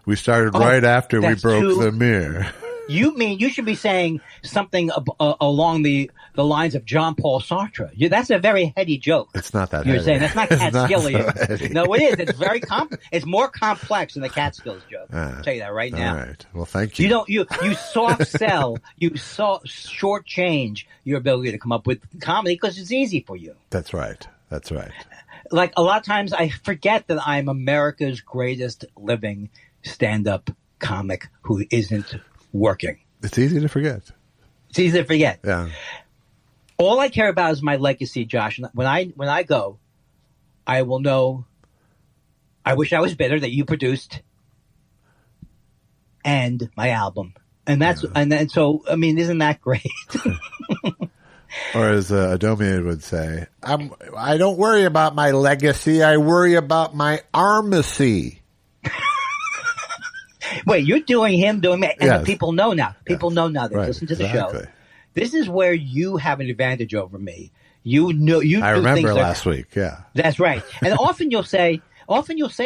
We started right after we broke the mirror. You mean you should be saying something along the lines of Jean Paul Sartre? That's a very heady joke. It's not that. You're heady. saying that's not Catskillian. So no, it is. It's very it's more complex than the Catskills joke. I'll tell you that right now. All right. Well, thank you. You soft sell. You shortchange your ability to come up with comedy because it's easy for you. That's right. That's right. Like a lot of times, I forget that I'm America's greatest living stand-up comic who isn't working. It's easy to forget. It's easy to forget. Yeah. All I care about is my legacy, Josh. When I go, I will know. I wish I was better that you produced, and my album, and that's and so I mean, isn't that great? Or as Adomian would say, I don't worry about my legacy. I worry about my armacy. Wait, you're doing him, doing me, and Yes. the people know now. People know now. They Right, listen to the exactly. show. This is where you have an advantage over me. You know, you. I do remember things last week. Yeah. That's right. And often you'll say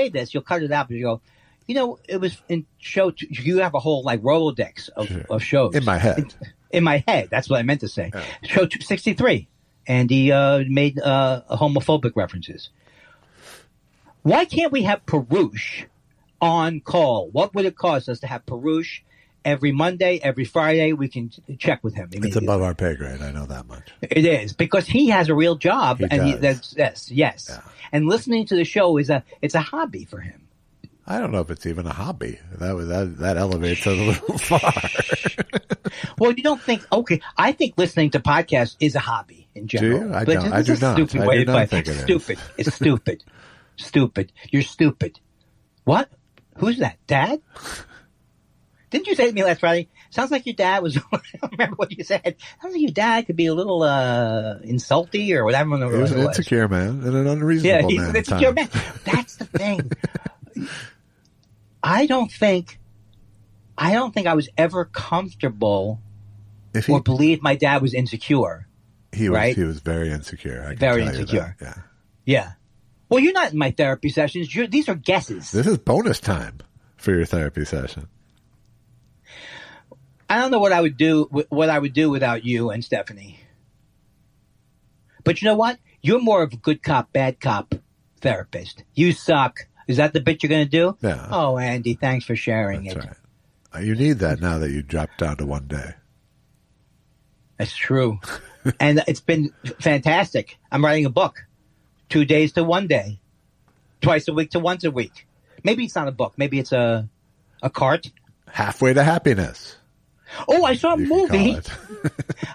this. You'll cut it out, but you go, you know, it was in show. You have a whole like Rolodex of shows In my head. In my head, that's what I meant to say. Yeah. Show 63, and he made homophobic references. Why can't we have Perush on call? What would it cost us to have Perush every Monday, every Friday? We can check with him. It's above our pay grade. I know that much. It is, because he has a real job, does. Yes. Yeah. And listening to the show it's a hobby for him. I don't know if it's even a hobby. That elevates it a little far. Well, you don't think? Okay, I think listening to podcasts is a hobby in general. Do you? I don't. I do not. Stupid I way do to not play. think it is. Stupid. It's stupid. Stupid. You're stupid. What? Who's that? Dad? Didn't you say to me last Friday? Sounds like your dad was. I don't remember what you said. Sounds like your dad could be a little insulty or whatever. He was an insecure man and an unreasonable man. Yeah, he's an insecure man. That's the thing. I don't think I was ever comfortable or believed my dad was insecure. He was. Right? He was very insecure. I can Very tell you insecure. that. Yeah. Well, you're not in my therapy sessions. These are guesses. This is bonus time for your therapy session. I don't know what I would do without you and Stephanie. But you know what? You're more of a good cop, bad cop therapist. You suck. Is that the bit you're going to do? Yeah. Oh, Andy, thanks for sharing That's it. right. You need that now that you dropped down to one day. That's true. And it's been fantastic. I'm writing a book. 2 days to 1 day. Twice a week to once a week. Maybe it's not a book. Maybe it's a cart. Halfway to happiness. Oh, I saw a You movie. can call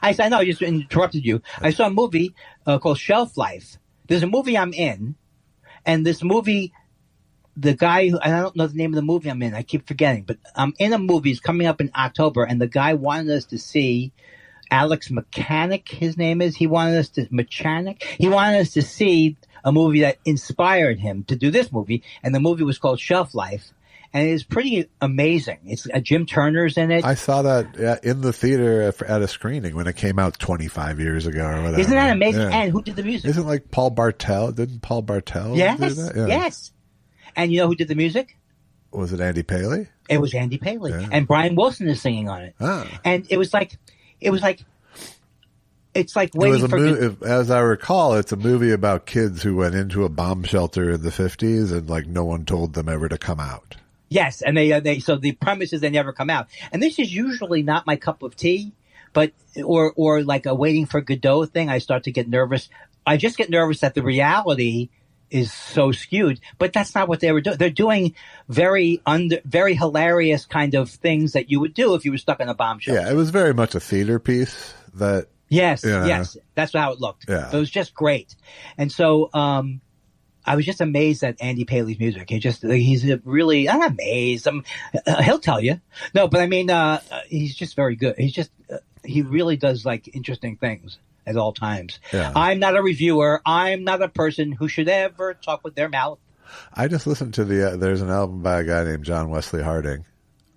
it. I know, I just interrupted you. I saw a movie called Shelf Life. There's a movie I'm in, and this movie, the guy I don't know the name of the movie I'm in. I keep forgetting, but I'm in a movie. It's coming up in October, and the guy wanted us to see Alex Mechanic. His name is. He wanted us to see a movie that inspired him to do this movie, and the movie was called Shelf Life. And it's pretty amazing. It's Jim Turner's in it. I saw that in the theater at a screening when it came out 25 years ago or whatever. Isn't that amazing? Yeah. And who did the music? Isn't like Paul Bartel? Didn't Paul Bartel do that? Yeah. Yes. And you know who did the music? Was it Andy Paley? It was Andy Paley. Yeah. And Brian Wilson is singing on it. Ah. And it's like waiting for... As I recall, it's a movie about kids who went into a bomb shelter in the 50s and like no one told them ever to come out. Yes, and so the premise is they never come out. And this is usually not my cup of tea, but or like a Waiting for Godot thing. I start to get nervous. I just get nervous that the reality is so skewed, but that's not what they were doing. They're doing very hilarious kind of things that you would do if you were stuck in a bomb shelter. Yeah, it was very much a theater piece that. Yes, you know, yes, that's how it looked. Yeah. It was just great, and so I was just amazed at Andy Paley's music. He's really, I'm not amazed. He'll tell you. No, but I mean, he's just very good. He really does like interesting things at all times. Yeah. I'm not a reviewer. I'm not a person who should ever talk with their mouth. I just listened to there's an album by a guy named John Wesley Harding.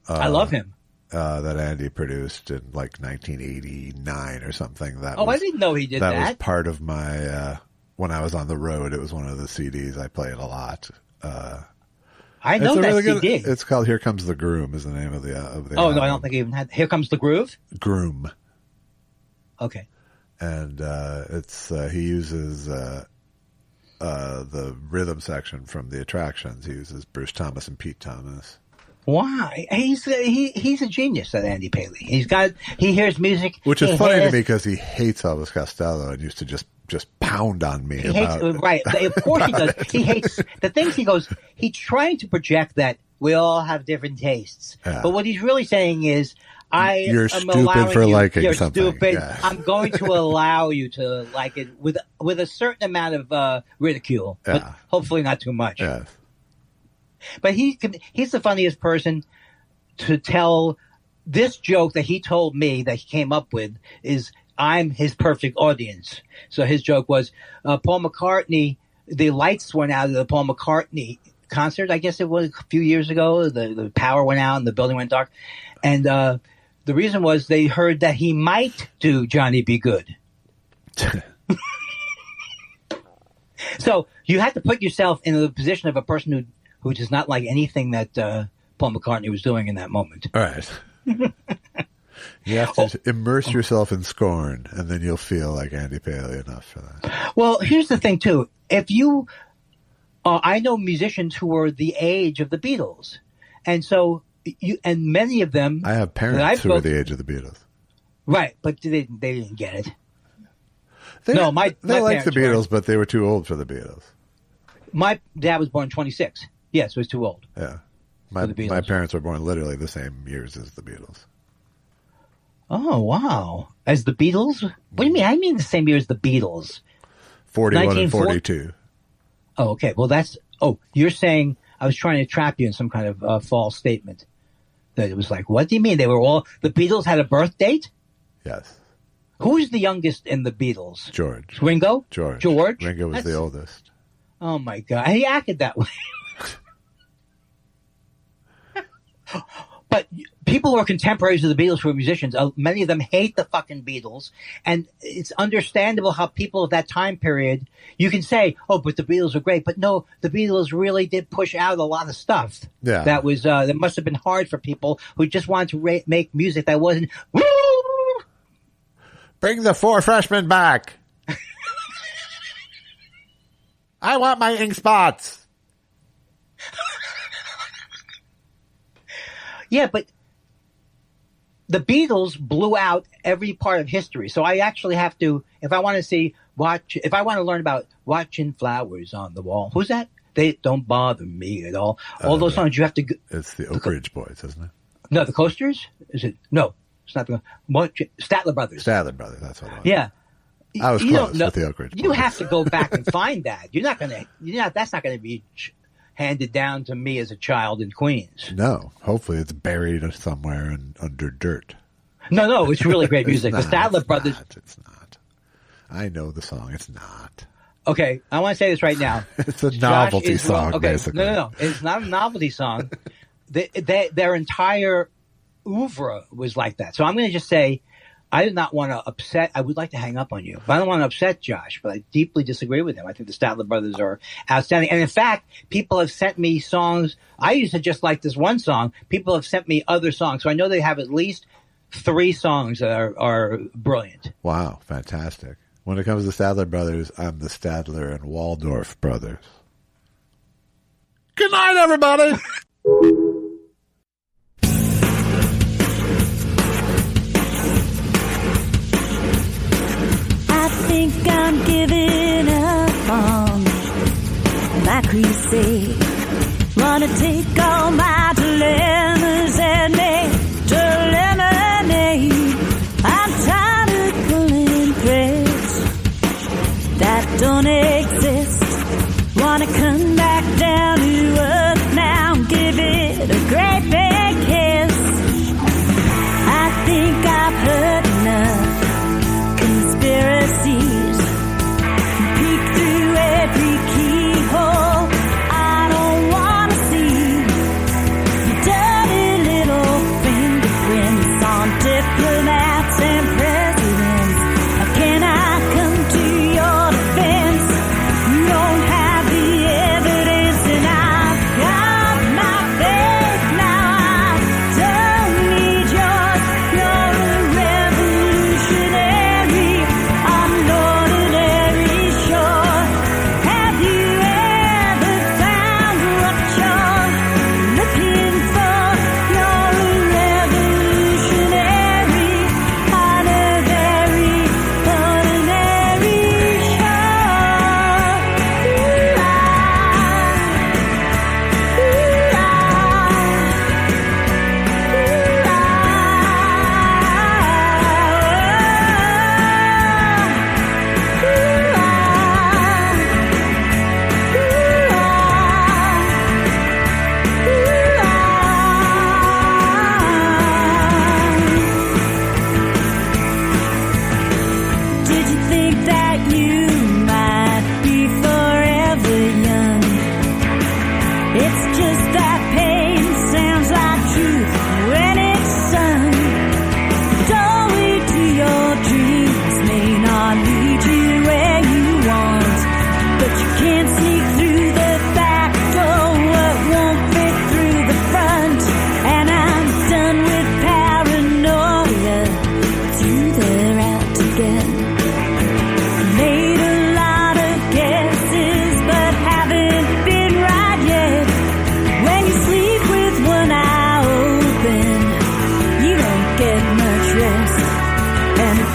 I love him. That Andy produced in like 1989 or something. I didn't know he did that. That was part of my, when I was on the road, it was one of the CDs I played a lot. I know that really CD. It's called "Here Comes the Groom" is the name of the album. No, I don't think I even had. Here Comes the Groove. Groom. Okay. And he uses the rhythm section from The Attractions. He uses Bruce Thomas and Pete Thomas. Why? He's a genius, that Andy Paley. He hears music, which is funny to me because he hates Elvis Costello and used to just pound on me about hates, right. Of course he does. He hates the things he goes. He's trying to project that we all have different tastes, but what he's really saying is, You're stupid for liking you're something. Stupid. Yeah. I'm going to allow you to like it with a certain amount of ridicule, but hopefully not too much. Yes. But he's the funniest person to tell this joke that he told me that he came up with is I'm his perfect audience. So his joke was Paul McCartney. The lights went out of the Paul McCartney concert. I guess it was a few years ago. The power went out and the building went dark. And the reason was they heard that he might do Johnny Be Good. So you have to put yourself in the position of a person who does not like anything that Paul McCartney was doing in that moment. All right. You have to immerse yourself in scorn, and then you'll feel like Andy Paley enough for that. Well, here's the thing, too. If you... I know musicians who were the age of the Beatles. And so... and many of them... I have parents who are the age of the Beatles. Right, but they didn't get it. They liked the Beatles, were, but they were too old for the Beatles. My dad was born 26. Yes, he was too old. Yeah. My parents were born literally the same years as the Beatles. Oh, wow. As the Beatles? What do you mean? I mean the same year as the Beatles. 41 and 42. Oh, okay. Well, that's... Oh, you're saying... I was trying to trap you in some kind of false statement. That it was like, what do you mean? They were all... The Beatles had a birth date? Yes. Who's the youngest in the Beatles? George. Ringo? George. Ringo was the oldest. Oh, my God. He acted that way. But people who are contemporaries of the Beatles who are musicians, many of them hate the fucking Beatles. And it's understandable how people of that time period, you can say, oh, but the Beatles are great. But no, the Beatles really did push out a lot of stuff. Yeah. That was, that must have been hard for people who just wanted to make music that wasn't, woo! Bring the 4 freshmen back. I want my ink spots. Yeah, but the Beatles blew out every part of history. So I actually have to, if I want to learn about watching flowers on the wall, who's that? They don't bother me at all. All those songs you have to. It's the Oak Ridge Boys, isn't it? No, the Coasters? Is it? No, it's not the Statler Brothers. Statler Brothers, that's what it was. Yeah. I was close with the Oak Ridge Boys. You have to go back and find that. That's not going to be handed down to me as a child in Queens. No, hopefully it's buried somewhere under dirt. No, it's really great music. The Statler Brothers. It's not. I know the song. It's not. Okay, I want to say this right now. It's a novelty song, basically. No. It's not a novelty song. Their entire oeuvre was like that. So I'm going to just say, I did not want to upset. I would like to hang up on you, but I don't want to upset Josh. But I deeply disagree with him. I think the Statler Brothers are outstanding. And in fact, people have sent me songs. I used to just like this one song. People have sent me other songs. So I know they have at least 3 songs that are brilliant. Wow, fantastic. When it comes to Statler Brothers, I'm the Stadler and Waldorf Brothers. Good night, everybody! I think I'm giving up on my crusade. Wanna take all my dilemmas and make the lemonade. I'm tired of pulling threads that don't exist. Wanna come back down to earth now and give it a great big kiss. I think I've heard enough conspiracies. Peek through every keyhole. I don't wanna see dirty little fingerprints on diplomats and presidents. How can I come to your defense? You don't have the evidence.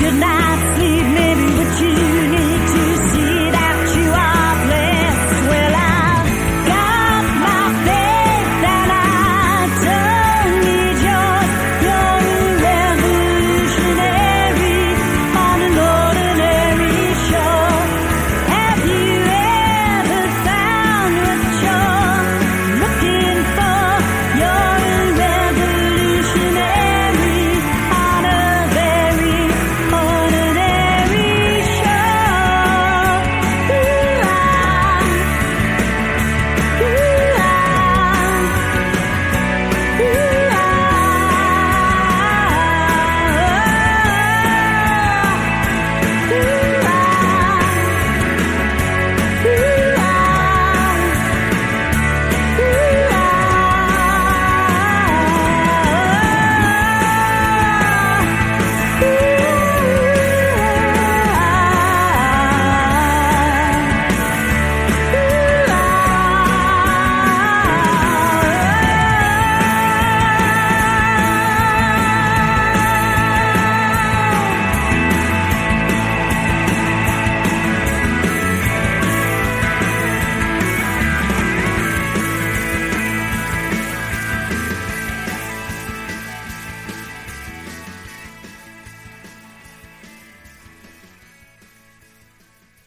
good night's sleep, maybe what you need to see that you are blessed. Well, I've got my faith and I don't need yours. You're a revolutionary on an ordinary shore. Have you ever found what you're looking for? You're a revolutionary on a very ordinary shore.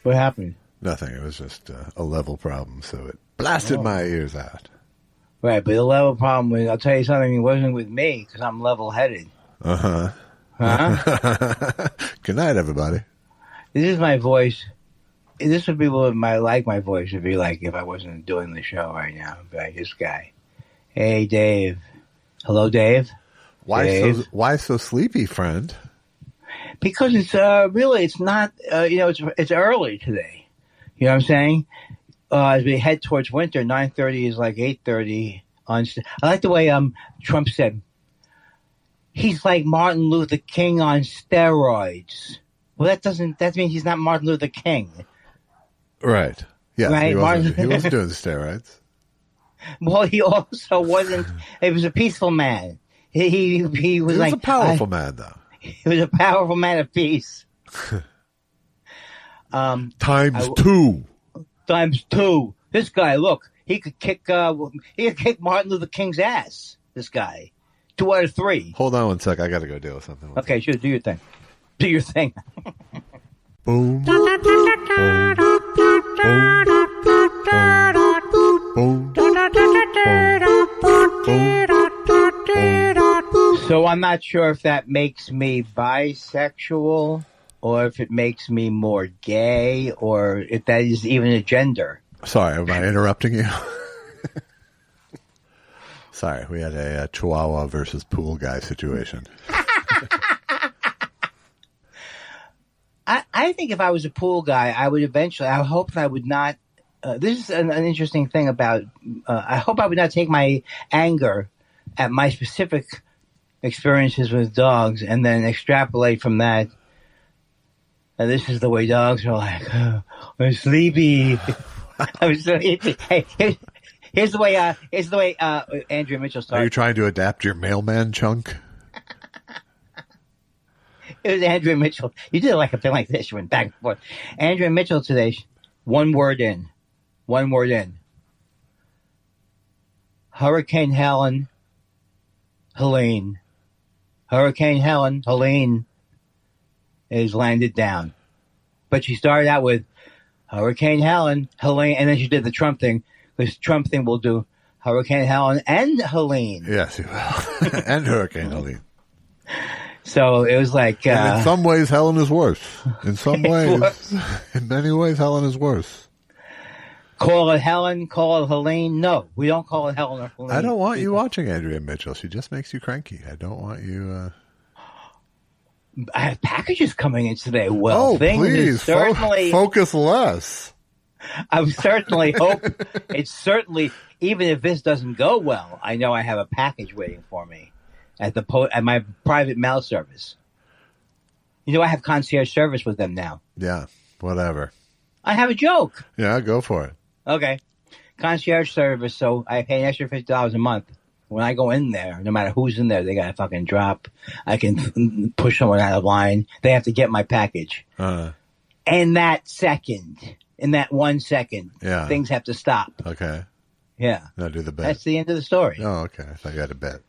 What happened? Nothing. It was just a level problem, so it blasted my ears out. Right, but the level problem was, I'll tell you something, it wasn't with me, because I'm level-headed. Uh-huh. Huh? Good night, everybody. This is my voice. This would be what my voice would be like if I wasn't doing the show right now. It'd be like this guy. Hey, Dave. Hello, Dave. Why so sleepy, friend? Because it's really, it's not, it's early today. You know what I'm saying? As we head towards winter, 9:30 is like 8:30. I like the way Trump said, he's like Martin Luther King on steroids. Well, that means he's not Martin Luther King. Right. Yeah, right? he wasn't doing steroids. Well, he also wasn't, he was a peaceful man. He was like a powerful man, though. He was a powerful man of peace. Times two. This guy, look, he could kick Martin Luther King's ass. This guy, 2 out of 3. Hold on 1 sec. I got to go deal with something. Okay, sure. Do your thing. Do your thing. Boom. So I'm not sure if that makes me bisexual, or if it makes me more gay, or if that is even a gender. Sorry, am I interrupting you? Sorry, we had a Chihuahua versus pool guy situation. I think if I was a pool guy, I would eventually, I hope I would not, this is an interesting thing about, I hope I would not take my anger at my specific experiences with dogs and then extrapolate from that. And this is the way dogs are like, oh, I'm sleepy. I'm sleepy. Hey, here's the way Andrea Mitchell started. Are you trying to adapt your mailman chunk? It was Andrea Mitchell. You did like a thing like this. You went back and forth. Andrea Mitchell today, one word in. Hurricane Helene is landed down. But she started out with Hurricane Helene, and then she did the Trump thing. This Trump thing will do Hurricane Helene and Helene. Yes, he will. And Hurricane Helene. So it was like... and in some ways, Helen is worse. In some ways. In many ways, Helen is worse. Call it Helen, call it Helene. No, we don't call it Helen or Helene. I don't want you watching Andrea Mitchell. She just makes you cranky. I don't want you... I have packages coming in today. Well, please, certainly focus less. I certainly hope it's certainly, even if this doesn't go well, I know I have a package waiting for me at my private mail service. You know, I have concierge service with them now. Yeah, whatever. I have a joke. Yeah, go for it. Okay. Concierge service, so I pay an extra $50 a month. When I go in there, no matter who's in there, they got to fucking drop. I can push someone out of line. They have to get my package. In that 1 second, things have to stop. Okay. Yeah. Now do the bit. That's the end of the story. Oh, okay. I thought you had a bit.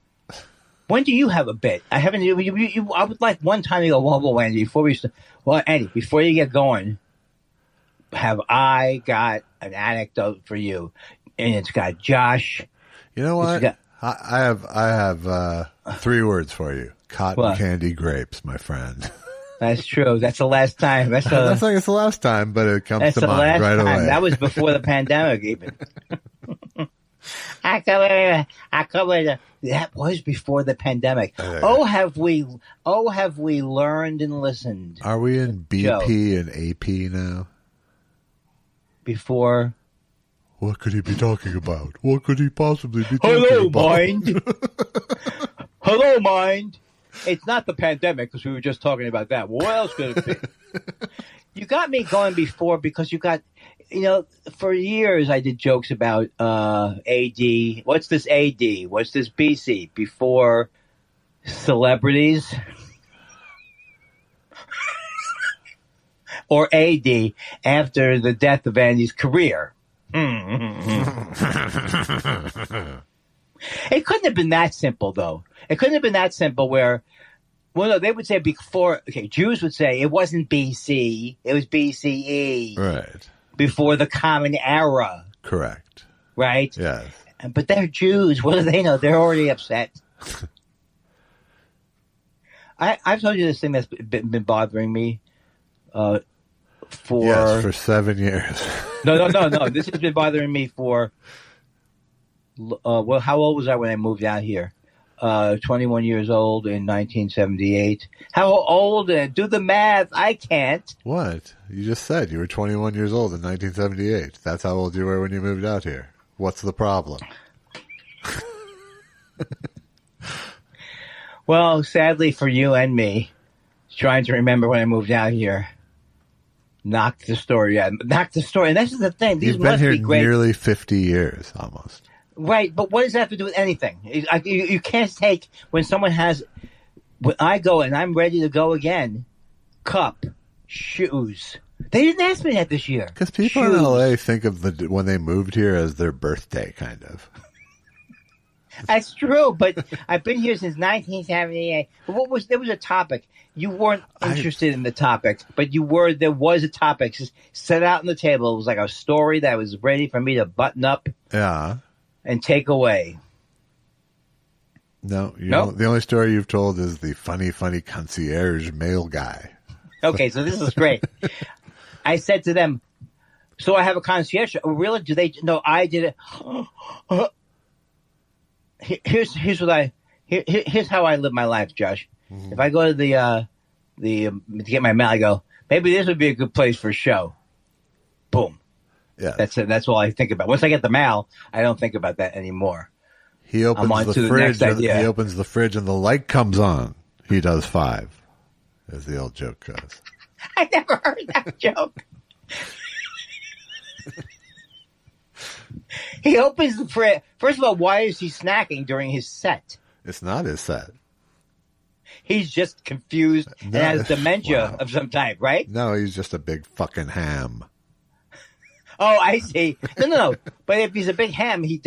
When do you have a bit? I haven't. I would like one time you go, well, Andy, Andy, before you get going, have I got an anecdote for you? And it's got Josh. You know what? I have 3 words for you. Cotton candy grapes, my friend. That's true. That's the last time. That's like it's the last time, but it comes to mind right away. That was before the pandemic, even. That was before the pandemic. Have we learned and listened? Are we in BP and AP now? Before. What could he be talking about? What could he possibly be talking about? Mind. Hello, mind. It's not the pandemic because we were just talking about that. What else could it be? You got me going before because you got, for years I did jokes about AD. What's this AD? What's this BC? Before celebrities? Or AD after the death of Andy's career. It couldn't have been that simple, though. It couldn't have been that simple where, no, they would say before, Jews would say it wasn't BC, it was BCE. Right. Before the Common Era. Correct. Right? Yes. But they're Jews. What do they know? They're already upset. I've told you this thing that's been bothering me for 7 years. No. This has been bothering me for, how old was I when I moved out here? 21 years old in 1978. How old? Do the math. I can't. What? You just said you were 21 years old in 1978. That's how old you were when you moved out here. What's the problem? Well, sadly for you and me, trying to remember when I moved out here, knocked the story. And this is the thing. These You've been here great. Nearly 50 years, almost. Right, but what does that have to do with anything? You can't take when someone has. When I go and I'm ready to go again, cup, shoes. They didn't ask me that this year. Because people in LA think of when they moved here as their birthday, kind of. That's true, but I've been here since 1978. But there was a topic. You weren't interested in the topic, but there was a topic just set out on the table. It was like a story that was ready for me to button up. Yeah. And take away. No, the only story you've told is the funny concierge mail guy. Okay, so this is great. I said to them, so I have a concierge. Oh, really? Do they? No, I did it. Here's how I live my life, Josh. Mm-hmm. If I go to the to get my mail, I go, maybe this would be a good place for a show. Boom. Yeah, that's it. That's all I think about. Once I get the mail, I don't think about that anymore. He opens the fridge. He opens the fridge, and the light comes on. He does 5, as the old joke goes. I never heard that joke. He opens the fridge. First of all, why is he snacking during his set? It's not his set. He's just confused and has dementia of some type, right? No, he's just a big fucking ham. Oh, I see. No. But if he's a big ham, he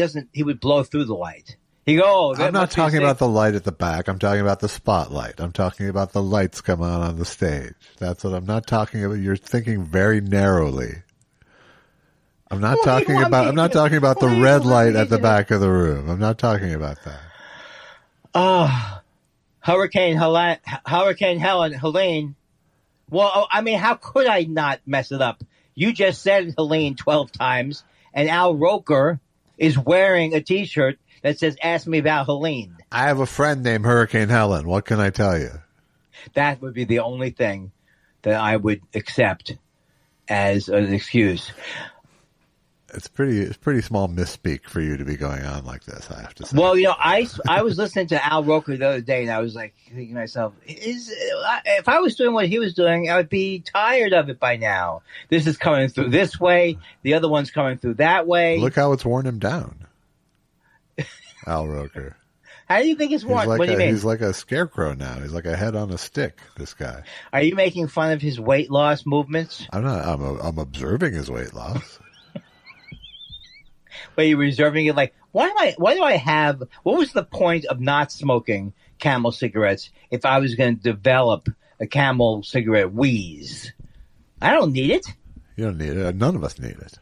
would blow through the light. I'm not talking about the light at the back. I'm talking about the spotlight. I'm talking about the lights come on the stage. That's what I'm not talking about. You're thinking very narrowly. I'm not talking about the red light at the back of the room. I'm not talking about that. Hurricane Helene. Well, I mean, how could I not mess it up? You just said Helene 12 times, and Al Roker is wearing a T-shirt that says, ask me about Helene. I have a friend named Hurricane Helen. What can I tell you? That would be the only thing that I would accept as an excuse. It's pretty small misspeak for you to be going on like this, I have to say. Well, I was listening to Al Roker the other day, and I was like thinking to myself, if I was doing what he was doing, I would be tired of it by now. This is coming through this way. The other one's coming through that way. Look how it's worn him down, Al Roker. How do you think it's what? What do you mean? He's like a scarecrow now. He's like a head on a stick, this guy. Are you making fun of his weight loss movements? I'm not. I'm observing his weight loss. But you're reserving it like, why do I have, what was the point of not smoking Camel cigarettes if I was going to develop a Camel cigarette wheeze? I don't need it. You don't need it. None of us need it.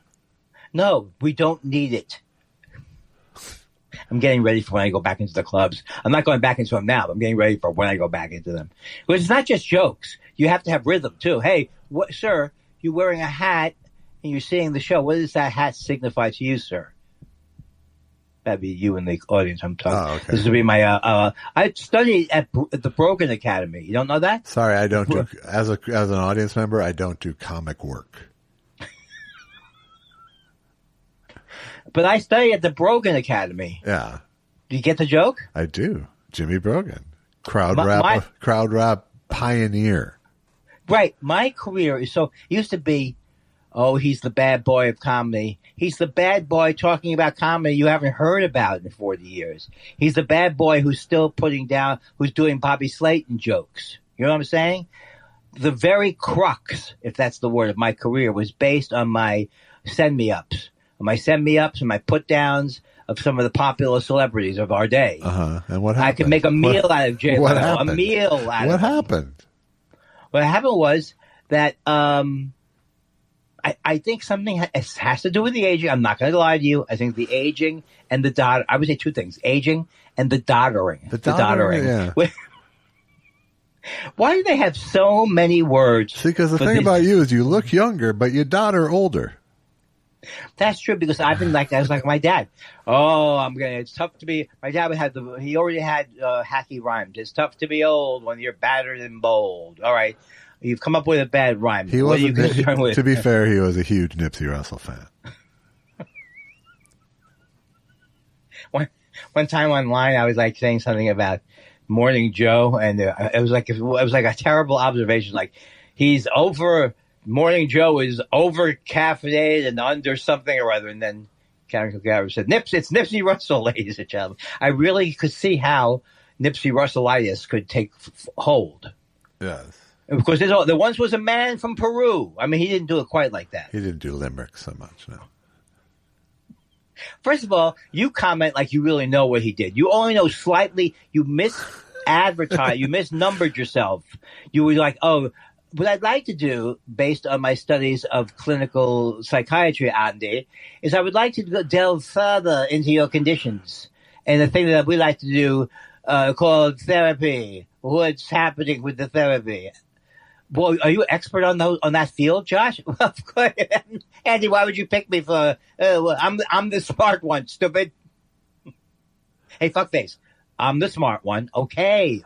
No, we don't need it. I'm getting ready for when I go back into the clubs. I'm not going back into them now, but I'm getting ready for when I go back into them. Because it's not just jokes. You have to have rhythm, too. Hey, sir, you're wearing a hat and you're seeing the show. What does that hat signify to you, sir? That'd be you in the audience I'm talking. Oh, okay. This would be my, I studied at the Brogan Academy. You don't know that? Sorry, I don't do, as an audience member, I don't do comic work. But I studied at the Brogan Academy. Yeah. Do you get the joke? I do. Jimmy Brogan. Crowd rap pioneer. Right. My career is it used to be, oh, he's the bad boy of comedy. He's the bad boy talking about comedy you haven't heard about in 40 years. He's the bad boy who's still who's doing Bobby Slayton jokes. You know what I'm saying? The very crux, if that's the word, of my career was based on my send-me-ups. My send-me-ups and my put-downs of some of the popular celebrities of our day. Uh-huh. And what happened? I could make a meal out of J. What Leno. happened? A meal out of What happened? What happened was that I think something has to do with the aging. I'm not going to lie to you. I think the aging and the dot. I would say two things: aging and the doddering. The doddering. Yeah. Why do they have so many words? See, because the thing about you is you look younger, but you dodder older. That's true because I've been like that. I was like my dad. Oh, it's tough to be. My dad he already had hacky rhymes. It's tough to be old when you're battered and bold. All right. You've come up with a bad rhyme. He what are you concerned with? To be fair, he was a huge Nipsey Russell fan. One time online, I was like saying something about Morning Joe, and it was like a terrible observation. Like Morning Joe is over caffeinated and under something or other, and then Karen Kilgariff said, it's Nipsey Russell, ladies and gentlemen. I really could see how Nipsey Russellitis could take hold. Yes. Because there once was a man from Peru. I mean, he didn't do it quite like that. He didn't do limerick so much, no. First of all, you comment like you really know what he did. You only know slightly. You misadvertise. You misnumbered yourself. You were like, oh, what I'd like to do, based on my studies of clinical psychiatry, Andy, is I would like to delve further into your conditions. And the thing that we like to do called therapy. What's happening with the therapy? Boy, are you expert on that field, Josh? Well, of course. Andy, why would you pick me for? I'm the smart one, stupid. Hey, fuckface, I'm the smart one. Okay.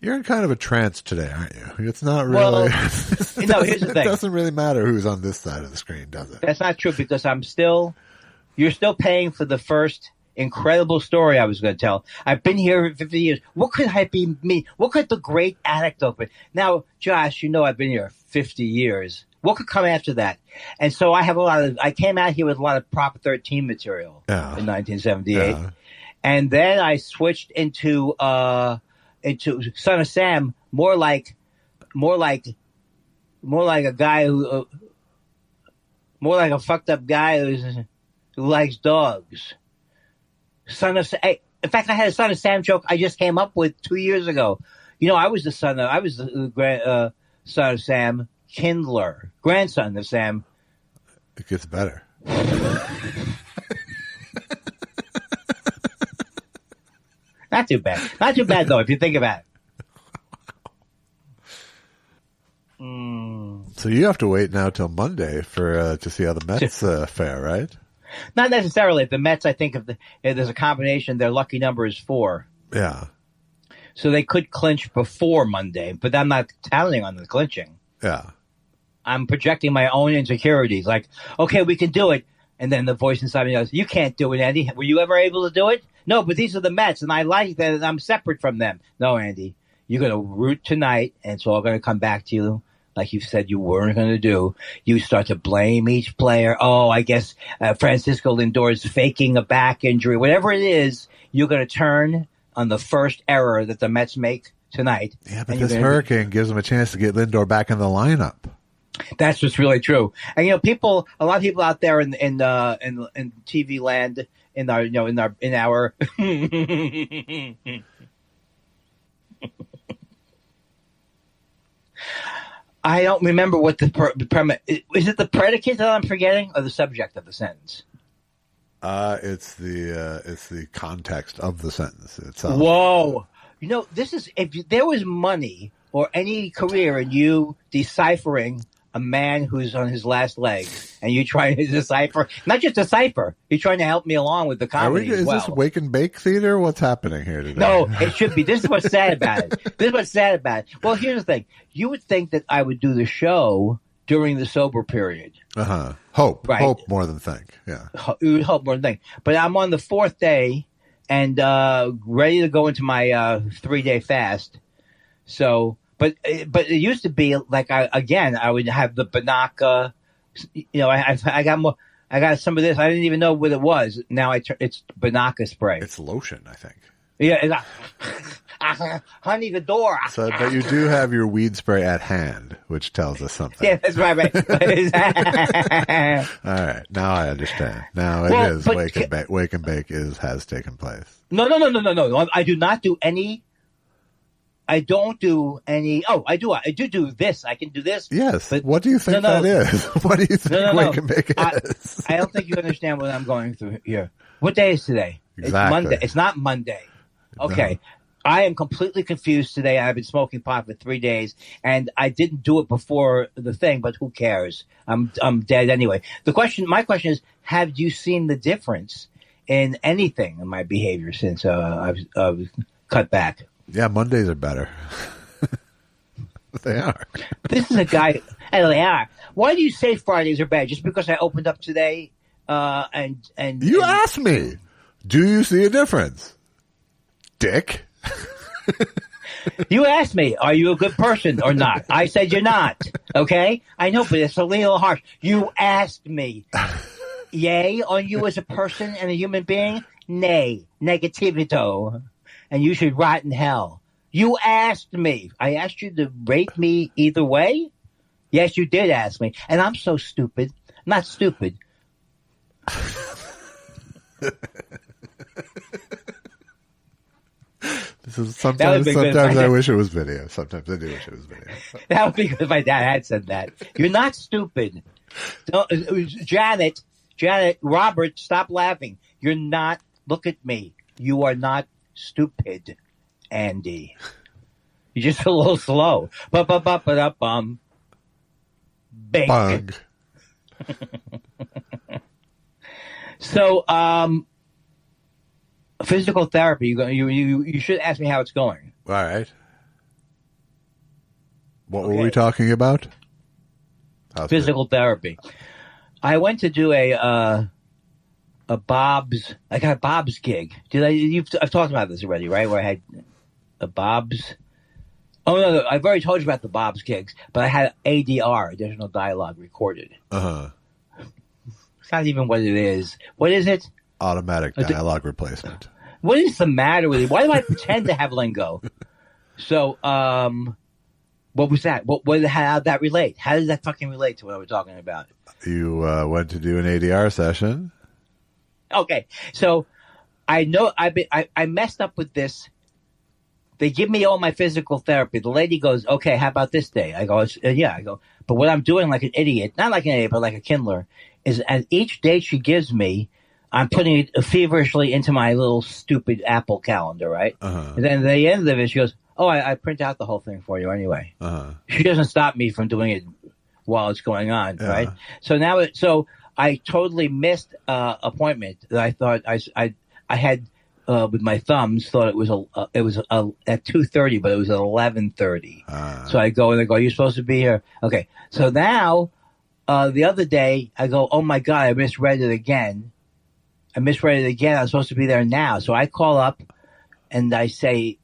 You're in kind of a trance today, aren't you? It's not really. Well, no, here's the thing. It doesn't really matter who's on this side of the screen, does it? That's not true because you're still paying for the first incredible story I was going to tell. I've been here for 50 years. What could I be me? What could the great anecdote be? Now, Josh, you know I've been here 50 years. What could come after that? And so I came out here with a lot of Prop 13 material in 1978. Yeah. And then I switched into Son of Sam, more like a guy who more like a fucked up guy who likes dogs. In fact, I had a Son of Sam joke I just came up with 2 years ago. You know, I was the son of Sam Kindler, grandson of Sam. It gets better. Not too bad. Not too bad, though, if you think about it. So you have to wait now till Monday to see how the Mets fare, right? Not necessarily. The Mets, I think, there's a combination. Their lucky number is 4. Yeah. So they could clinch before Monday, but I'm not counting on the clinching. Yeah. I'm projecting my own insecurities. Like, okay, we can do it. And then the voice inside me goes, you can't do it, Andy. Were you ever able to do it? No, but these are the Mets, and I like that I'm separate from them. No, Andy, you're going to root tonight, and it's all going to come back to you like you said you weren't going to do. You start to blame each player. Oh, I guess Francisco Lindor is faking a back injury. Whatever it is, you're going to turn on the first error that the Mets make tonight. Yeah, but this hurricane gives them a chance to get Lindor back in the lineup. That's what's really true. And a lot of people out there in TV land, in our I don't remember what the premise is. It the predicate that I'm forgetting, or the subject of the sentence? It's the context of the sentence itself. Whoa! This is if there was money or any career in you deciphering a man who's on his last leg, and you trying to decipher, not just decipher, you're trying to help me along with the comedy as well. Is this Wake and Bake Theater? What's happening here today? No, it should be. This is what's sad about it. Well, here's the thing. You would think that I would do the show during the sober period. Hope. Right. Hope more than think. Yeah. You would hope more than think. But I'm on the fourth day and ready to go into my 3-day fast. So... But it used to be like I would have the Banaka, I got more. I got some of this. I didn't even know what it was. Now it's Banaka spray. It's lotion, I think. Yeah, honey, the door. So, but you do have your weed spray at hand, which tells us something. Yeah, that's right. All right, now I understand. Now it is Wake and Bake. Wake and Bake has taken place. No. I do not do any. I don't do any. Oh, I do. I do this. I can do this. Yes. But what do you think that is? What do you think Wake and Bake is? I don't think you understand what I'm going through here. What day is today? Exactly. It's Monday. It's not Monday. Okay. No. I am completely confused today. I've been smoking pot for 3 days, and I didn't do it before the thing. But who cares? I'm dead anyway. My question is: have you seen the difference in anything in my behavior since I've cut back? Yeah, Mondays are better. They are. This is a guy. And they are. Why do you say Fridays are bad? Just because I opened up today? And you asked me. Do you see a difference, Dick? You asked me, are you a good person or not? I said you're not. Okay? I know, but it's a little harsh. You asked me. Yay on you as a person and a human being? Nay. Negativito. And you should rot in hell. You asked me. I asked you to rate me either way? Yes, you did ask me. And I'm so stupid. Not stupid. Sometimes I wish it was video. Sometimes I do wish it was video. That would be good if my dad had said that. You're not stupid. Janet, Robert, stop laughing. You're not. Look at me. You are not stupid, Andy. You're just a little slow. Bing. Bung. So, physical therapy. You should ask me how it's going. All right. What were we talking about? Physical therapy. I went to do a Bob's. I got a Bob's gig. I've talked about this already, right? Where I had a Bob's. Oh no, I've already told you about the Bob's gigs, but I had ADR, additional dialogue, recorded. It's not even what it is. What is it? Automatic dialogue replacement. What is the matter with you? Why do I pretend to have lingo? So, what was that? How did that relate? How does that fucking relate to what we're talking about? You went to do an ADR session. Okay, so I know I messed up with this. They give me all my physical therapy. The lady goes, "Okay, how about this day?" I go, "Yeah." I go, but what I'm doing like an idiot, not like an idiot, but like a Kindler, is at each date she gives me, I'm putting it feverishly into my little stupid Apple calendar, right? And then at the end of it, she goes, "Oh, I print out the whole thing for you anyway." She doesn't stop me from doing it while it's going on, right? So now, I totally missed appointment that I thought I had with my thumbs. Thought it was at 2:30, but it was at 11:30. So I go and they go, "You're supposed to be here." Okay, so now the other day I go, "Oh my god, I misread it again." I'm supposed to be there now. So I call up and I say,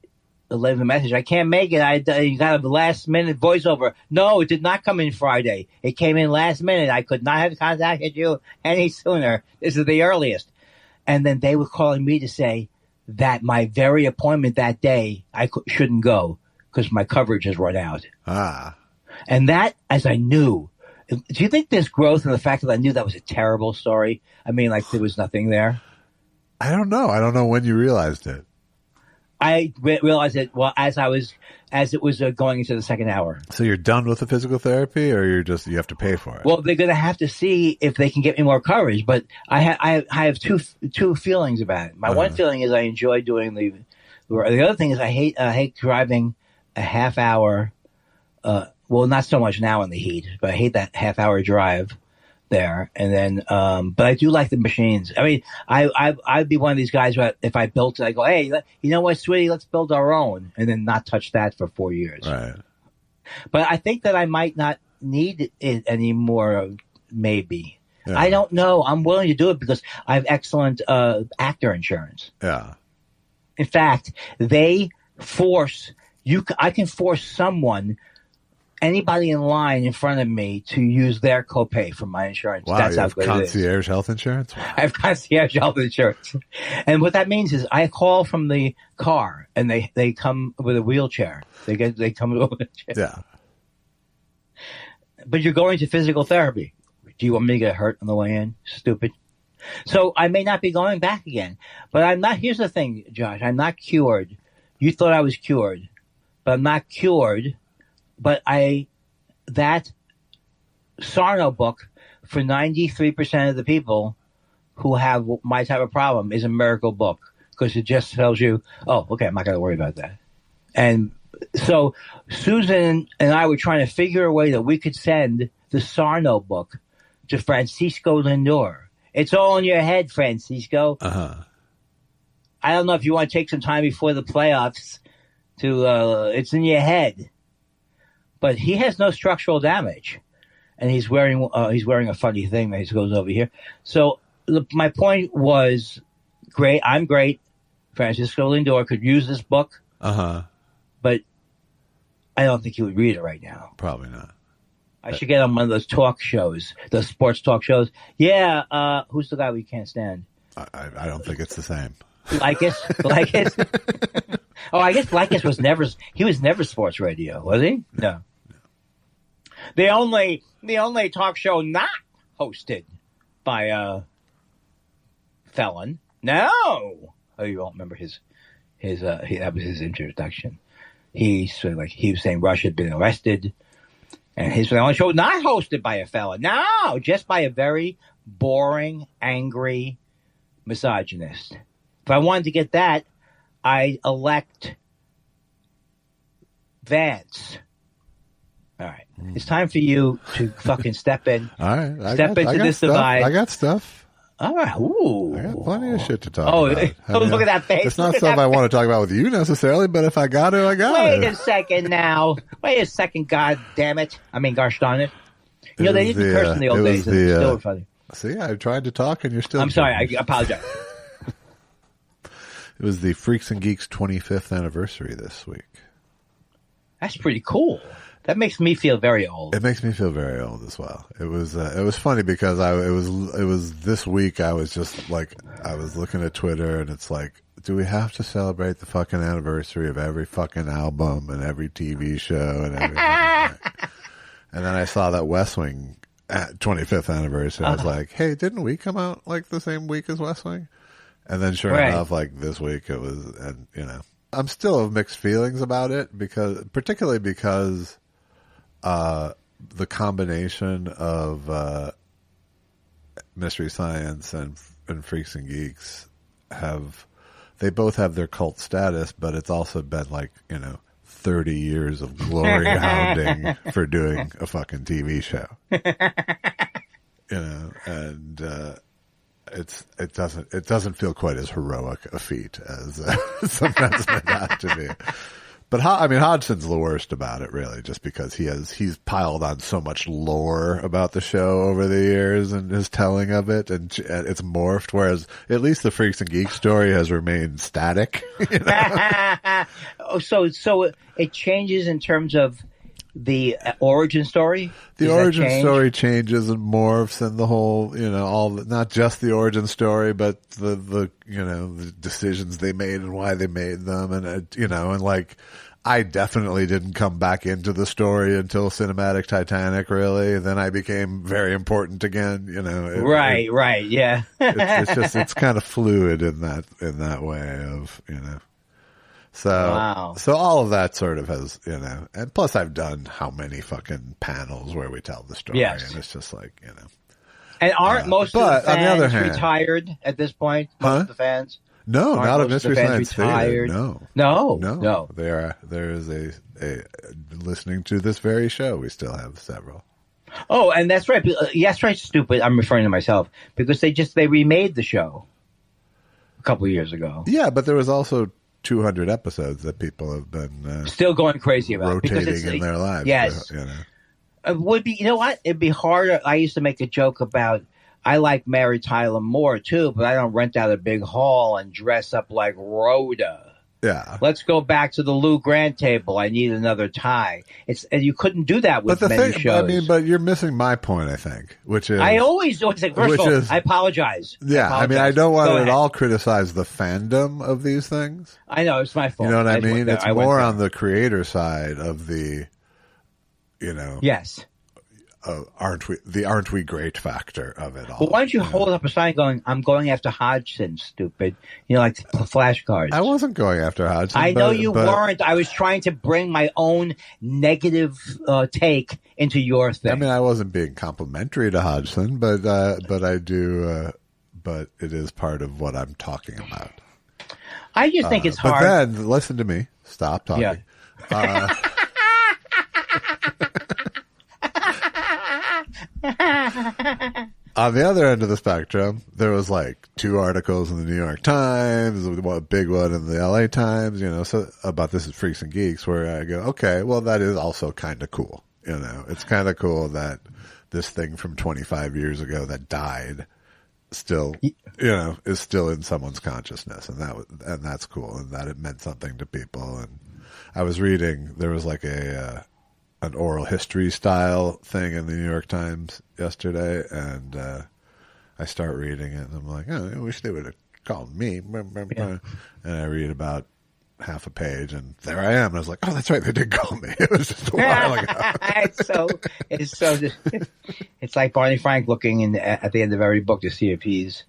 leave a message. "I can't make it. You got a last minute voiceover." "No, it did not come in Friday. It came in last minute. I could not have contacted you any sooner. This is the earliest." And then they were calling me to say that my very appointment that day, I shouldn't go because my coverage has run out. Ah. And that, as I knew, do you think there's growth in the fact that I knew that was a terrible story? I mean, like there was nothing there. I don't know. I don't know when you realized it. I realized it as it was going into the second hour. So you're done with the physical therapy, or you have to pay for it? Well, they're going to have to see if they can get me more coverage. But I have two feelings about it. My one feeling is I enjoy doing the other thing is I hate driving a half hour. Well, not so much now in the heat, but I hate that half hour drive there. And then, but I do like the machines. I mean, I'd be one of these guys where if I built it, I go, hey, you know what, sweetie, let's build our own, and then not touch that for 4 years. Right. But I think that I might not need it anymore. Maybe. Yeah. I don't know. I'm willing to do it because I have excellent actor insurance. Yeah. In fact, they force you. I can force anybody in line in front of me to use their copay for my insurance. Wow, that's you how have good concierge health insurance? it is. I have concierge health insurance. And what that means is I call from the car and they come with a wheelchair. They come with a wheelchair. Yeah. But you're going to physical therapy. Do you want me to get hurt on the way in? Stupid. So I may not be going back again. But I'm not. Here's the thing, Josh. I'm not cured. You thought I was cured. But I'm not cured. But that Sarno book for 93% of the people who have my type of problem is a miracle book because it just tells you, oh, okay, I'm not going to worry about that. And so Susan and I were trying to figure a way that we could send the Sarno book to Francisco Lindor. It's all in your head, Francisco. Uh-huh. I don't know if you want to take some time before the playoffs it's in your head. But he has no structural damage, and he's wearing a funny thing that goes over here. So my point was, great. I'm great. Francisco Lindor could use this book, but I don't think he would read it right now. Probably not. I should get on one of those talk shows, the sports talk shows. Yeah, who's the guy we can't stand? I don't think it's the same. Likas. Oh, I guess Likas was never sports radio, was he? No. The only talk show not hosted by a felon. No. Oh, you won't remember that was his introduction. He was saying Rush had been arrested, and his the only show not hosted by a felon. No, just by a very boring, angry misogynist. If I wanted to get that, I elect Vance. All right. It's time for you to fucking step in. All right. Step into this divide. I got stuff. All right. Ooh. I got plenty of shit to talk about. Oh, look at that face. It's not stuff I want to talk about with you necessarily, but if I got to, I got to. Wait a second now. Wait a second, God damn it. I mean, gosh darn it. You know, they didn't curse in the old days. It's still funny. See, I tried to talk and you're still... I'm sorry. I apologize. It was the Freaks and Geeks 25th anniversary this week. That's pretty cool. That makes me feel very old. It makes me feel very old as well. It was funny because it was this week. I was just like, I was looking at Twitter and it's like, do we have to celebrate the fucking anniversary of every fucking album and every TV show and everything? And then I saw that West Wing 25th anniversary. I was like, hey, didn't we come out like the same week as West Wing? And then sure enough, like this week it was, and you know, I'm still of mixed feelings about it particularly because the combination of Mystery Science and Freaks and Geeks they both have their cult status, but it's also been like, 30 years of glory hounding for doing a fucking TV show. And it doesn't feel quite as heroic a feat as sometimes it has to be. But Hodgson's the worst about it, really, just because he's piled on so much lore about the show over the years and his telling of it, and it's morphed. Whereas at least the Freaks and Geeks story has remained static. So it changes in terms of the origin story? The Does that origin change? story changes and morphs, and the whole, not just the origin story, but the decisions they made and why they made them, and and like, I definitely didn't come back into the story until Cinematic Titanic, really. Then I became very important again, Right, yeah. it's kind of fluid in that way of, So, Wow. So all of that sort of has, and plus I've done how many fucking panels where we tell the story, Yes. and it's just like, And aren't most of the but fans on the other hand- retired at this point? Most of the fans? No, Aren't not at most of Mystery the fans Science Theater. retired? No. No. There is a listening to this very show, we still have several. Oh, and that's right. Yes, right, stupid. I'm referring to myself because they remade the show a couple of years ago. Yeah, but there was also 200 episodes that people have been Still going crazy about rotating in their lives. Yes. It would be, it'd be harder. I used to make a joke about, I like Mary Tyler Moore too, but I don't rent out a big hall and dress up like Rhoda. Yeah. Let's go back to the Lou Grant table. I need another tie. And you couldn't do that with many shows. But you're missing my point, I think, which is I always do. It's like, first of all, I apologize. Yeah, I don't want to at all criticize the fandom of these things. I know, it's my fault. You know what I mean? It's more on there. the creator side of the, Yes. aren't we great factor of it all. Well, why don't you hold up a sign going, I'm going after Hodgson, stupid. Like flashcards. I wasn't going after Hodgson. I know you weren't. I was trying to bring my own negative take into your thing. I mean, I wasn't being complimentary to Hodgson, but I do, but it is part of what I'm talking about. I just think it's hard. But then, listen to me. Stop talking. Yeah. On the other end of the spectrum, there was like 2 articles in the New York Times, a big one in the LA Times, so about This Is Freaks and Geeks, where I go, okay, well, that is also kind of cool. It's kind of cool that this thing from 25 years ago that died still, is still in someone's consciousness, and that's cool, and that it meant something to people. And I was reading, there was like an oral history style thing in the New York Times yesterday, and I start reading it, and I'm like, oh, I wish they would have called me. Yeah. And I read about half a page, and there I am. And I was like, oh, that's right, they did call me. It was just a while ago. It's like Barney Frank looking at the end of every book to see if he's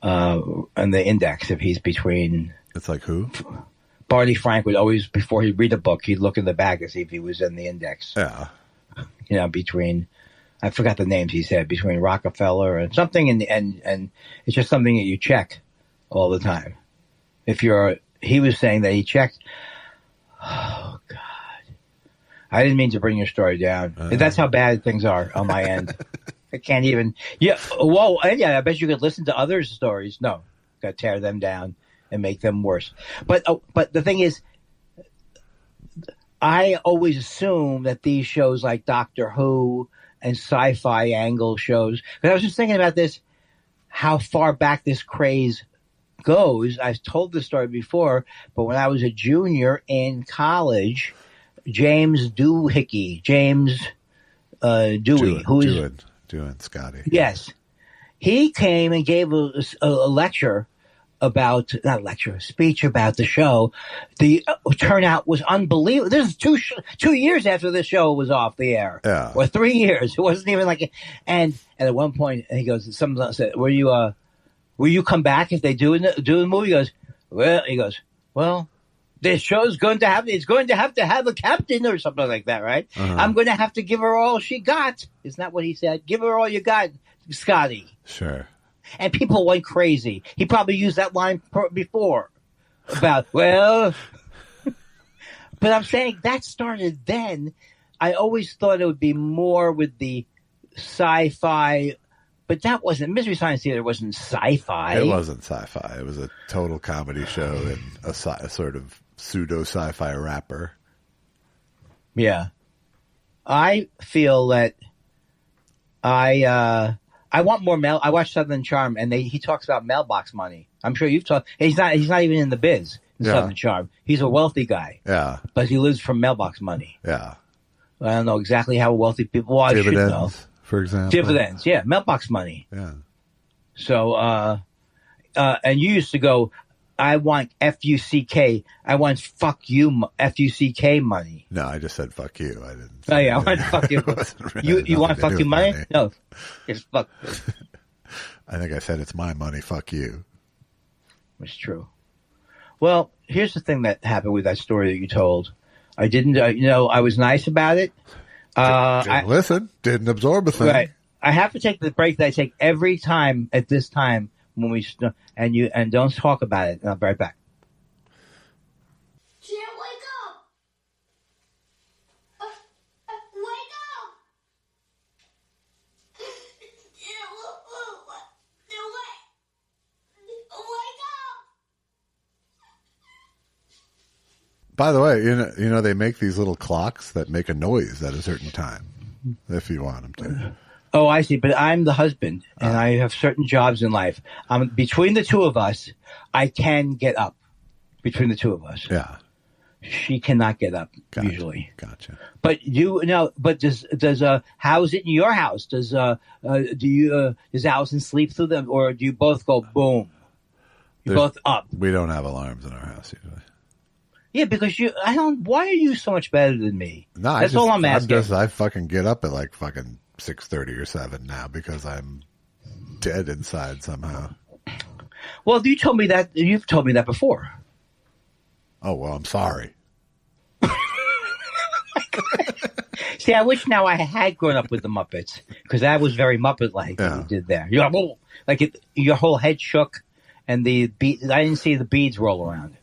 in the index, if he's between. It's like who? Barney Frank would always, before he'd read a book, he'd look in the back to see if he was in the index. Yeah. Between, I forgot the names he said, between Rockefeller and something, and it's just something that you check all the time. He was saying that he checked. Oh, God. I didn't mean to bring your story down. That's how bad things are on my end. I can't even. Yeah. Whoa. Yeah. I bet you could listen to others' stories. No. Got to tear them down and make them worse. But the thing is, I always assume that these shows like Doctor Who and sci-fi angle shows, because I was just thinking about this, how far back this craze goes. I've told this story before, but when I was a junior in college, James Doohickey, Dewey, doing Scotty. Yes. He came and gave a lecture about, not a lecture, a speech about the show. The turnout was unbelievable. This is 2 years after the show was off the air. Yeah. Or 3 years. It wasn't even like, and at one point he goes, someone said, will you come back if they do the movie? He goes, well, this show's going to have a captain or something like that, right? Uh-huh. I'm going to have to give her all she got. Isn't that what he said? Give her all you got, Scotty. Sure. And people went crazy. He probably used that line before about, well, but I'm saying that started then. I always thought it would be more with the sci-fi, but that wasn't, Mystery Science Theater wasn't sci-fi. It wasn't sci-fi. It was a total comedy show and a sort of pseudo sci-fi wrapper. Yeah. I feel that I want more mail. I watched Southern Charm, and he talks about mailbox money. I'm sure you've talked. He's not even in the biz in Southern Charm. He's a wealthy guy. Yeah, but he lives from mailbox money. Yeah, I don't know exactly how wealthy people. Well, I should know. Dividends, for example. Dividends, yeah, mailbox money. Yeah. So, and you used to go, I want F-U-C-K. I want fuck you, F-U-C-K money. No, I just said fuck you. I didn't. Oh, yeah, I want fuck you. You want fuck you money? No, it's fuck. I think I said it's my money, fuck you. It's true. Well, here's the thing that happened with that story that you told. I didn't, I was nice about it. Didn't listen, didn't absorb a thing. Right. I have to take the break that I take every time at this time when we and don't talk about it. And I'll be right back. Can't wake up. Wake up. Wake up. By the way, you know they make these little clocks that make a noise at a certain time, if you want them to. Oh, I see. But I'm the husband, and I have certain jobs in life. Between the two of us, I can get up. Between the two of us, Yeah. she cannot get up usually. Gotcha. But But does how's it in your house? Does Allison sleep through them, or do you both go boom? You're both up. We don't have alarms in our house usually. Yeah, because why are you so much better than me? No, That's all I'm asking. I fucking get up at like fucking 6:30 or 7 now because I'm dead inside somehow. Well, you've told me that before. Oh, well, I'm sorry. See, I wish now I had grown up with the Muppets, because that was very Muppet-like what you did there. You're like, your whole head shook, and I didn't see the beads roll around.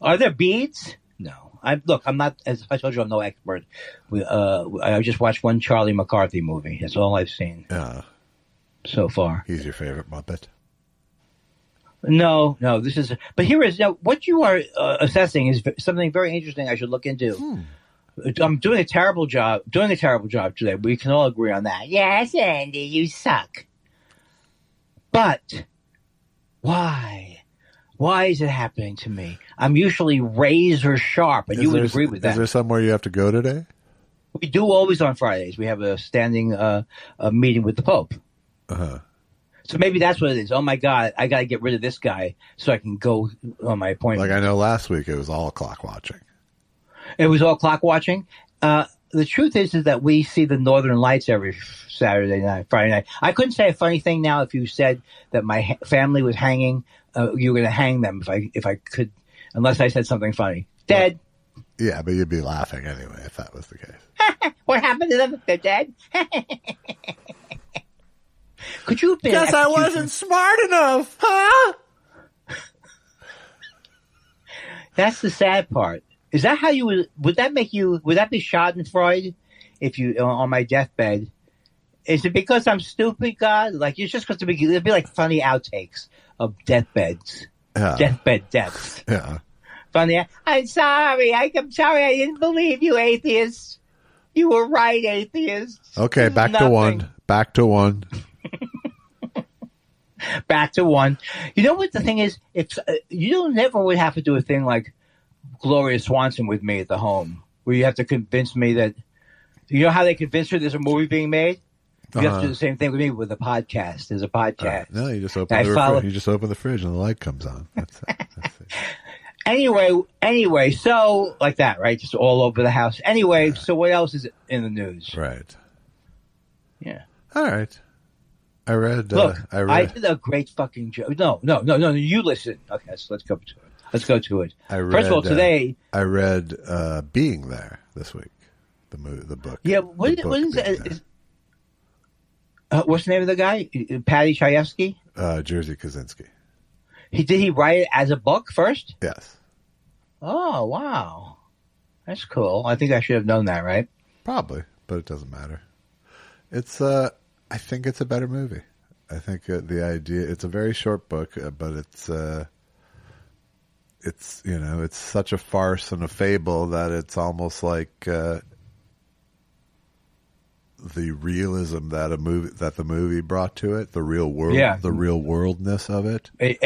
Are there beads? No. I'm not, as I told you, I'm no expert. I just watched one Charlie McCarthy movie. That's all I've seen so far. He's your favorite Muppet? No, but here is, what you are assessing is something very interesting I should look into. I'm doing a terrible job today. We can all agree on that. Yes, Andy, you suck. But why? Why is it happening to me? I'm usually razor sharp, and you would agree with that. Is there somewhere you have to go today? We do always on Fridays. We have a standing a meeting with the Pope. Uh-huh. So maybe that's what it is. Oh, my God, I got to get rid of this guy so I can go on my appointment. Like I know last week it was all clock watching. It was all clock watching. The truth is that we see the Northern Lights every Saturday night, Friday night. I couldn't say a funny thing now if you said that my family was hanging. You were going to hang them if I could, unless I said something funny. Dead. Well, yeah, but you'd be laughing anyway if that was the case. What happened to them? They're dead. Could you have been? Guess I wasn't smart enough, huh? That's the sad part. Is that how you would that make you? Would that be schadenfreude if you on my deathbed? Is it because I'm stupid, God? Like you're just supposed to be? It'd be like funny outtakes of deathbeds, deathbed deaths. Yeah. Funny. I'm sorry. I'm sorry. I didn't believe you, atheists. You were right, atheists. Okay, back to one. Back to one. Back to one. You know what the thing is? If you never would have to do a thing like Gloria Swanson with me at the home, where you have to convince me that, you know how they convince her there's a movie being made? You have to do the same thing with me with a podcast. There's a podcast. No, you just open the fridge and the light comes on. That's it. That's it. Anyway, so like that, right? Just all over the house. Anyway, so what else is in the news? Right. Yeah. All right. I read. Look, I did a great fucking joke. No. You listen. Okay, so let's go to it. First of all, today I read Being There this week. The book. Yeah. What is that? What's the name of the guy? Patty Chayefsky? Jerzy Kosinski. Did he write it as a book first? Yes. Oh, wow. That's cool. I think I should have known that, right? Probably, but it doesn't matter. It's I think it's a better movie. I think the idea, it's a very short book, but it's it's such a farce and a fable that it's almost like the realism that the movie brought to it, the real world, the real worldness of it. It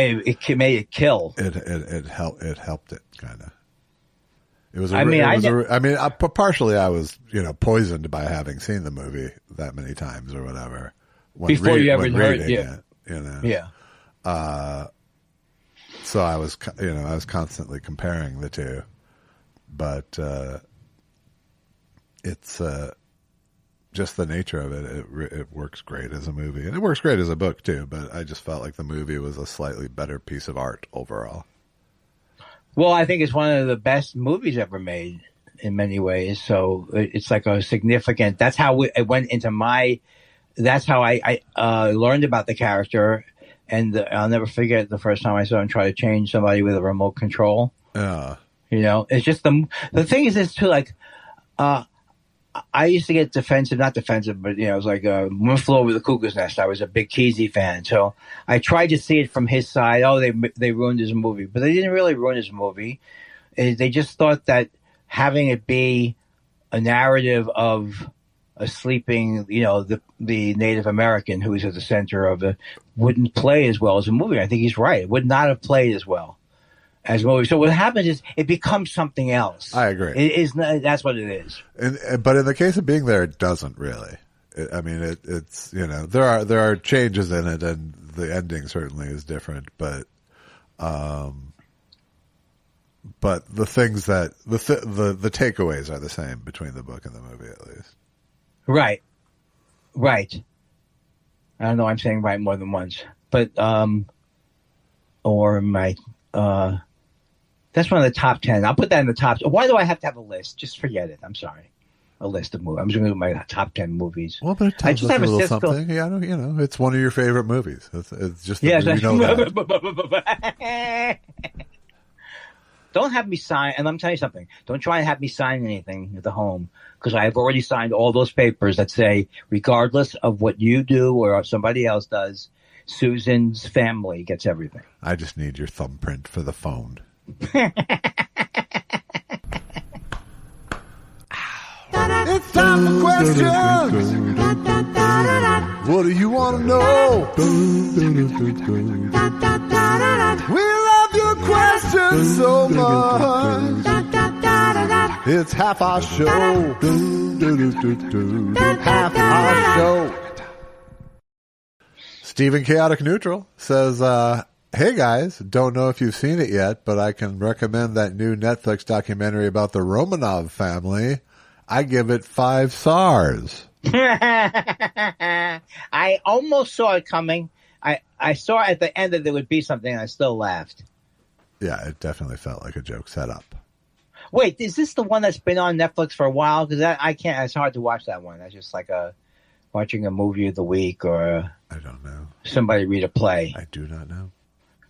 made it kill. It helped it kind of. It was. I mean, Partially, I was poisoned by having seen the movie that many times or whatever. Before you ever heard it, Yeah. So I was constantly comparing the two, but it's just the nature of it. It works great as a movie, and it works great as a book too. But I just felt like the movie was a slightly better piece of art overall. Well, I think it's one of the best movies ever made in many ways. So it's like a significant. That's how it went into my. That's how I learned about the character. And I'll never forget the first time I saw him try to change somebody with a remote control. It's just the thing is this too. Like, I used to get defensive, not defensive, but it was like One Flew Over the Cuckoo's Nest. I was a big Kesey fan, so I tried to see it from his side. Oh, they ruined his movie, but they didn't really ruin his movie. They just thought that having it be a narrative of a sleeping, the Native American who is at the center of it wouldn't play as well as a movie. I think he's right. It would not have played as well as a movie. So what happens is it becomes something else. I agree. It is not, that's what it is. But in the case of Being There, it doesn't really. It's there are changes in it, and the ending certainly is different. But the things that the takeaways are the same between the book and the movie, at least. Right. I don't know. I'm saying right more than once, but that's one of the top 10. I'll put that in the top. Why do I have to have a list? Just forget it. I'm sorry. A list of movies. I'm just going to do my top 10 movies. Well, but it tells us a little something. Yeah, it's one of your favorite movies. It's just that. Don't have me sign, and I'm telling you something. Don't try and have me sign anything at the home, because I have already signed all those papers that say, regardless of what you do or if somebody else does, Susan's family gets everything. I just need your thumbprint for the phone. It's time for questions. What do you want to know? We love your questions so much. It's half our show. Half our show. Stephen Chaotic Neutral says, hey guys, don't know if you've seen it yet, but I can recommend that new Netflix documentary about the Romanov family. I give it 5 stars. I almost saw it coming. I saw at the end that there would be something, and I still laughed. Yeah, it definitely felt like a joke set up. Wait, is this the one that's been on Netflix for a while? Because I can't. It's hard to watch that one. That's just like watching a movie of the week, or I don't know. Somebody read a play. I do not know.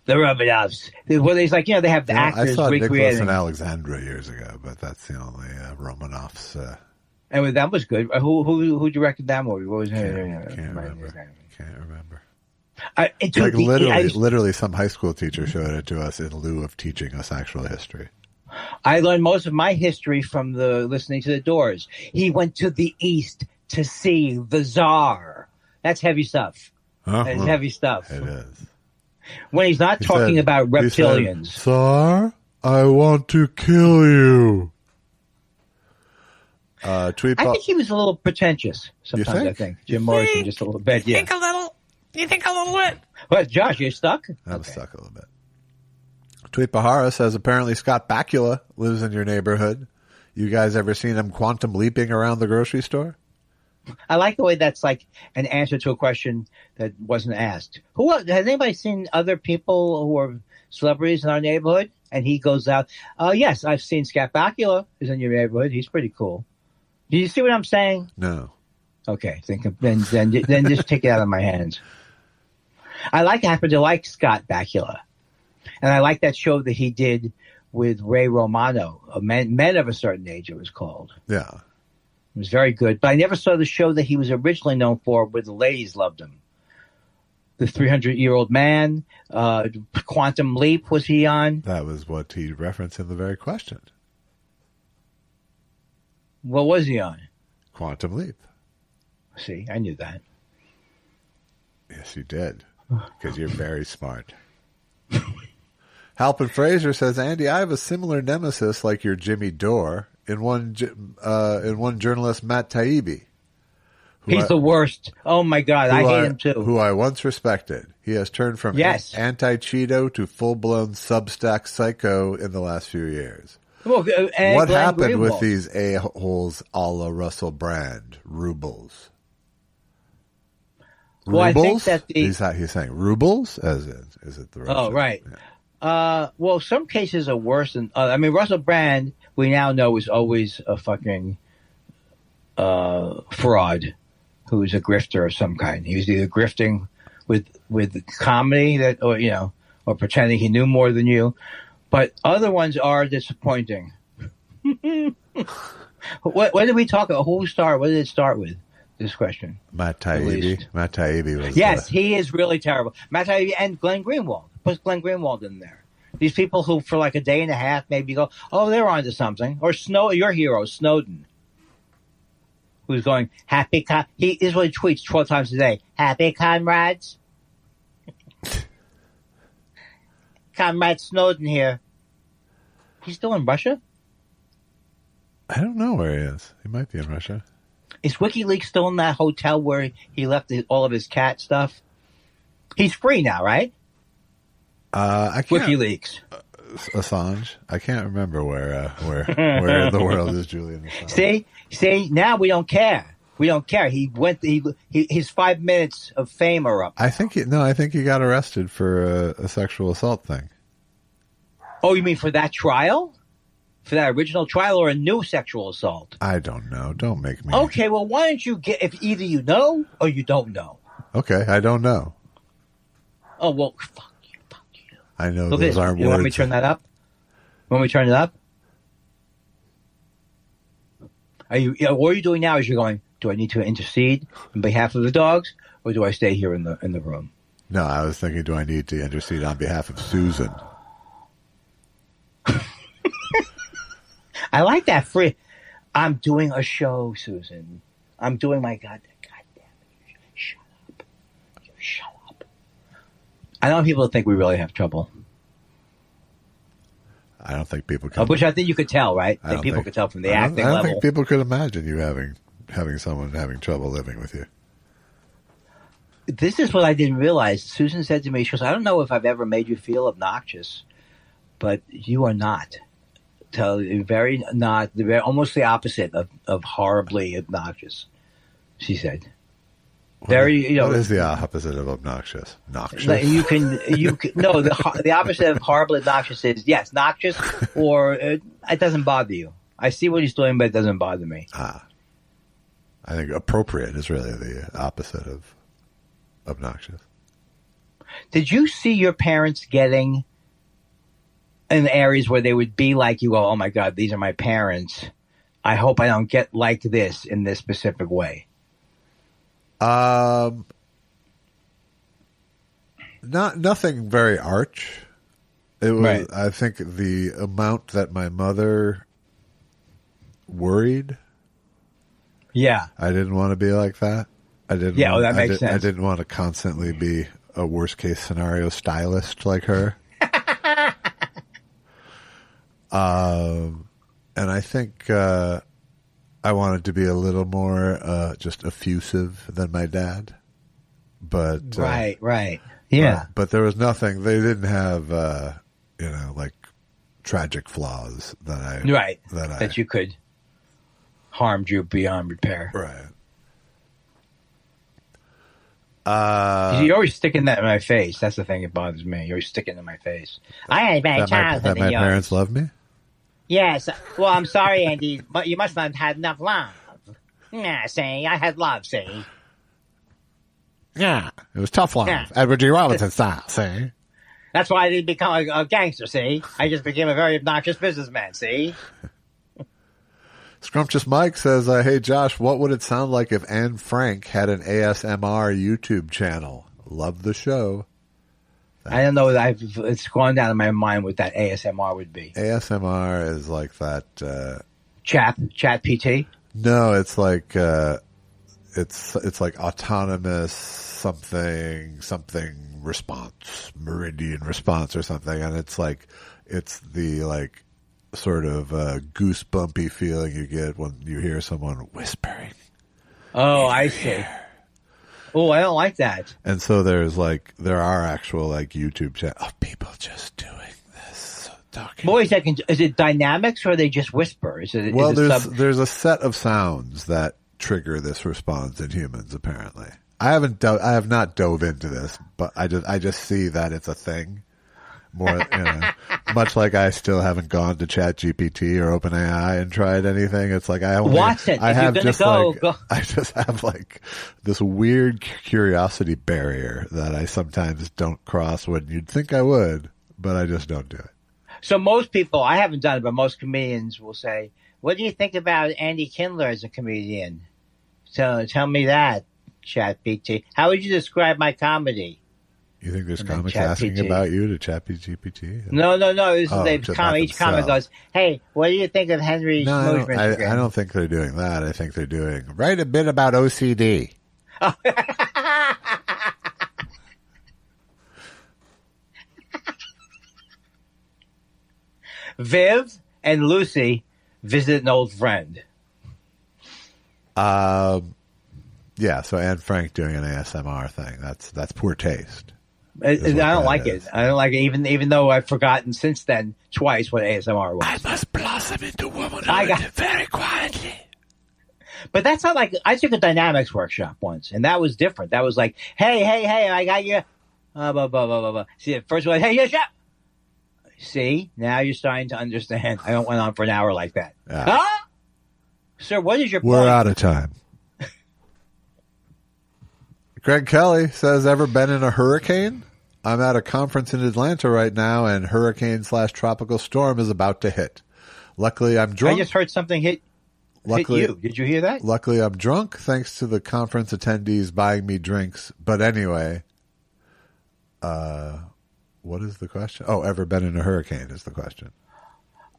The Romanovs. Well, it's like, they have the actors I saw recreating. Nicholas and Alexandra years ago, but that's the only Romanovs. And that was good. Who directed that movie? What was Can't remember. Literally, some high school teacher showed it to us in lieu of teaching us actual history. I learned most of my history from listening to the Doors. He went to the East to see the Tsar. That's heavy stuff. That's heavy stuff. It is. When he's not talking about reptilians. Tsar, I want to kill you. I think he was a little pretentious sometimes. I think Jim Morrison just a little bit. Yeah. You think a little bit? What, Josh? You're stuck? I'm stuck a little bit. Tweet Bahara says apparently Scott Bakula lives in your neighborhood. You guys ever seen him quantum leaping around the grocery store? I like the way that's like an answer to a question that wasn't asked. Has anybody seen other people who are celebrities in our neighborhood? And he goes out. Yes, I've seen Scott Bakula is in your neighborhood. He's pretty cool. Do you see what I'm saying? No. Okay, then just take it out of my hands. I happen to like Scott Bakula, and I like that show that he did with Ray Romano, Men of a Certain Age. It was called. Yeah, it was very good. But I never saw the show that he was originally known for, where the ladies loved him. The 300-Year-Old Man, Quantum Leap. Was he on? That was what he referenced in the very question. What was he on? Quantum Leap. See, I knew that. Yes, you did. Because you're very smart. Halpin Fraser says, Andy, I have a similar nemesis like your Jimmy Dore in one journalist, Matt Taibbi. He's the worst. Oh, my God. I hate him, too. Who I once respected. He has turned from anti-Cheeto to full-blown Substack psycho in the last few years. Well, what happened with these a-holes a la Russell Brand? Rubles. Well, I think that he's saying rubles, as in, is it the Russian? Oh, right. Yeah. Well, some cases are worse than... Russell Brand, we now know, is always a fucking fraud who's a grifter of some kind. He was either grifting with comedy or pretending he knew more than you. But other ones are disappointing. What did we talk about? What did it start with? This question. Matt Taibbi. Matt Taibbi was. Yes, he is really terrible. Matt Taibbi and Glenn Greenwald. Put Glenn Greenwald in there. These people who, for like a day and a half, maybe go, oh, they're onto something. Or your hero, Snowden, who's going, he is what he tweets 12 times a day. Happy comrades. Comrade Snowden here. He's still in Russia? I don't know where he is. He might be in Russia. Is WikiLeaks still in that hotel where he left all of his cat stuff? He's free now, right? I can't, WikiLeaks. Assange. I can't remember where in the world is Julian Assange. See, now we don't care. We don't care. His 5 minutes of fame are up. I think he got arrested for a sexual assault thing. Oh, you mean for that trial? For that original trial or a new sexual assault? I don't know. Don't make me. Okay, well, why don't you if either you know or you don't know? Okay, I don't know. Oh, well, fuck you. I know Look, those aren't words. You want me to turn that up? Want me to turn it up? What you're doing now is you're going, do I need to intercede on behalf of the dogs or do I stay here in the room? No, I was thinking, do I need to intercede on behalf of Susan? I like that free. I'm doing a show, Susan. I'm doing my goddamn it. Shut up. You shut up. I know people think we really have trouble. I don't think people can. Which I think you could tell, right? I think people could tell from the acting level. I don't think people could imagine you having someone having trouble living with you. This is what I didn't realize. Susan said to me, she goes, I don't know if I've ever made you feel obnoxious, but you are not. Very almost the opposite of horribly obnoxious, she said. What is the opposite of obnoxious? Noxious. The opposite of horribly obnoxious is yes, noxious, or it doesn't bother you. I see what he's doing, but it doesn't bother me. I think appropriate is really the opposite of obnoxious. Did you see your parents getting in areas where they would be like you? Go, oh my God, these are my parents. I hope I don't get like this in this specific way. Nothing very arch. It was. Right. I think the amount that my mother worried. Yeah, I didn't want to be like that. That makes sense. I didn't want to constantly be a worst case scenario stylist like her. And I think I wanted to be a little more just effusive than my dad. But right, yeah. But there was nothing. They didn't have like tragic flaws that you could harmed you beyond repair. Right. You're always sticking that in my face. That's the thing that bothers me. You're always sticking it in my face. I had a bad childhood. That my parents love me? Yes. Well, I'm sorry, Andy, but you must not have had enough love. Yeah, see, I had love, see. Yeah, it was tough love. Yeah. Edward G. Robinson style, see. That's why I didn't become a gangster, see. I just became a very obnoxious businessman, see. Scrumptious Mike says, hey, Josh, what would it sound like if Anne Frank had an ASMR YouTube channel? Love the show. I don't know. It's gone down in my mind what that ASMR would be. ASMR is like that... Chat PT? No, it's like... it's like autonomous something response, meridian response or something, and it's the like sort of goosebumpy feeling you get when you hear someone whispering. Oh, I see. Oh, I don't like that. And so there are actual like YouTube channels of people just doing this, talking. Boys, is it dynamics or they just whisper? There's a set of sounds that trigger this response in humans. Apparently, I have not dove into this, but I just see that it's a thing. More, much like I still haven't gone to ChatGPT or OpenAI and tried anything. It's like I just have like this weird curiosity barrier that I sometimes don't cross when you'd think I would, but I just don't do it. So most people, I haven't done it, but most comedians will say, "What do you think about Andy Kindler as a comedian?" So tell me that, ChatGPT. How would you describe my comedy? You think there's comics asking about you to ChatGPT? No. Each comic goes, "Hey, what do you think of Henry Schmoozer?" I don't think they're doing that. I think they're doing, write a bit about OCD. Viv and Lucy visit an old friend. Yeah, so Anne Frank doing an ASMR thing. That's poor taste. I don't like it. I don't like it, even though I've forgotten since then twice what ASMR was. I must blossom into womanhood very quietly. But that's not like, I took a dynamics workshop once, and that was different. That was like, hey, I got you. Blah, blah, blah, blah. See, at first one, hey, yeah, shut. See, now you're starting to understand. I went on for an hour like that. Yeah. Huh? Sir, what is your point? We're out of time. Greg Kelly says, ever been in a hurricane? I'm at a conference in Atlanta right now, and hurricane/tropical storm is about to hit. Luckily, I'm drunk. I just heard something hit you. Did you hear that? Luckily, I'm drunk thanks to the conference attendees buying me drinks. But anyway, what is the question? Oh, ever been in a hurricane is the question.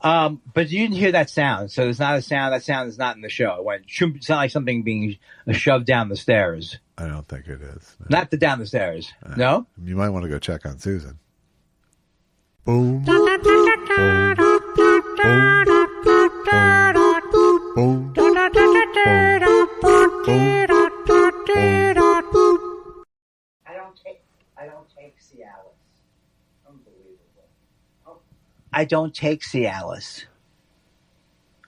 But you didn't hear that sound, so there's not a sound. That sound is not in the show. It went, it sounded like something being shoved down the stairs. I don't think it is. No. Not down the stairs. No? You might want to go check on Susan. Boom. I don't take Cialis. Unbelievable. I don't take Cialis.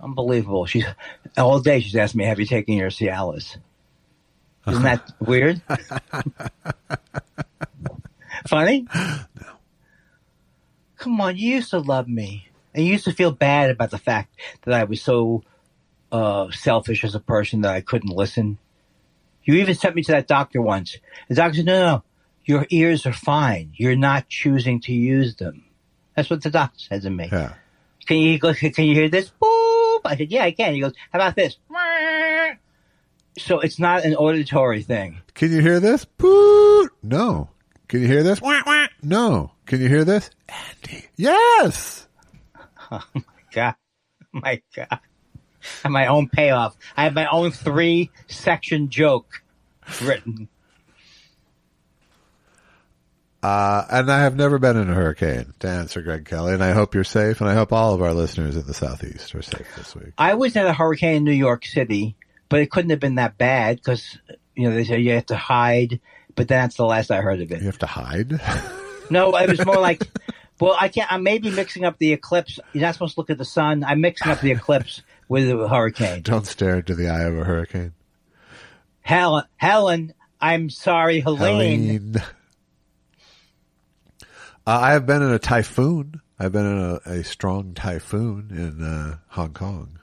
Unbelievable. She's all day she's asked me, have you taken your Cialis? Isn't that weird? Funny? No. Come on, you used to love me. And you used to feel bad about the fact that I was so selfish as a person that I couldn't listen. You even sent me to that doctor once. The doctor said, no, your ears are fine. You're not choosing to use them. That's what the doctor said to me. Yeah. Can you hear this? Boop. I said, yeah, I can. He goes, how about this? So it's not an auditory thing. Can you hear this? Boot. No. Can you hear this? No. Can you hear this? Andy. Yes. Oh my God. My God. I have my own payoff. I have my own 3-section joke written. And I have never been in a hurricane, to answer Greg Kelly, and I hope you're safe, and I hope all of our listeners in the Southeast are safe this week. I was in a hurricane in New York City, but it couldn't have been that bad because, they say you have to hide, but that's the last I heard of it. You have to hide? No, it was more like, well, I'm maybe mixing up the eclipse. You're not supposed to look at the sun. I'm mixing up the eclipse with a hurricane. Don't stare into the eye of a hurricane. Helen, I'm sorry, Helene. I have been in a typhoon. I've been in a strong typhoon in Hong Kong.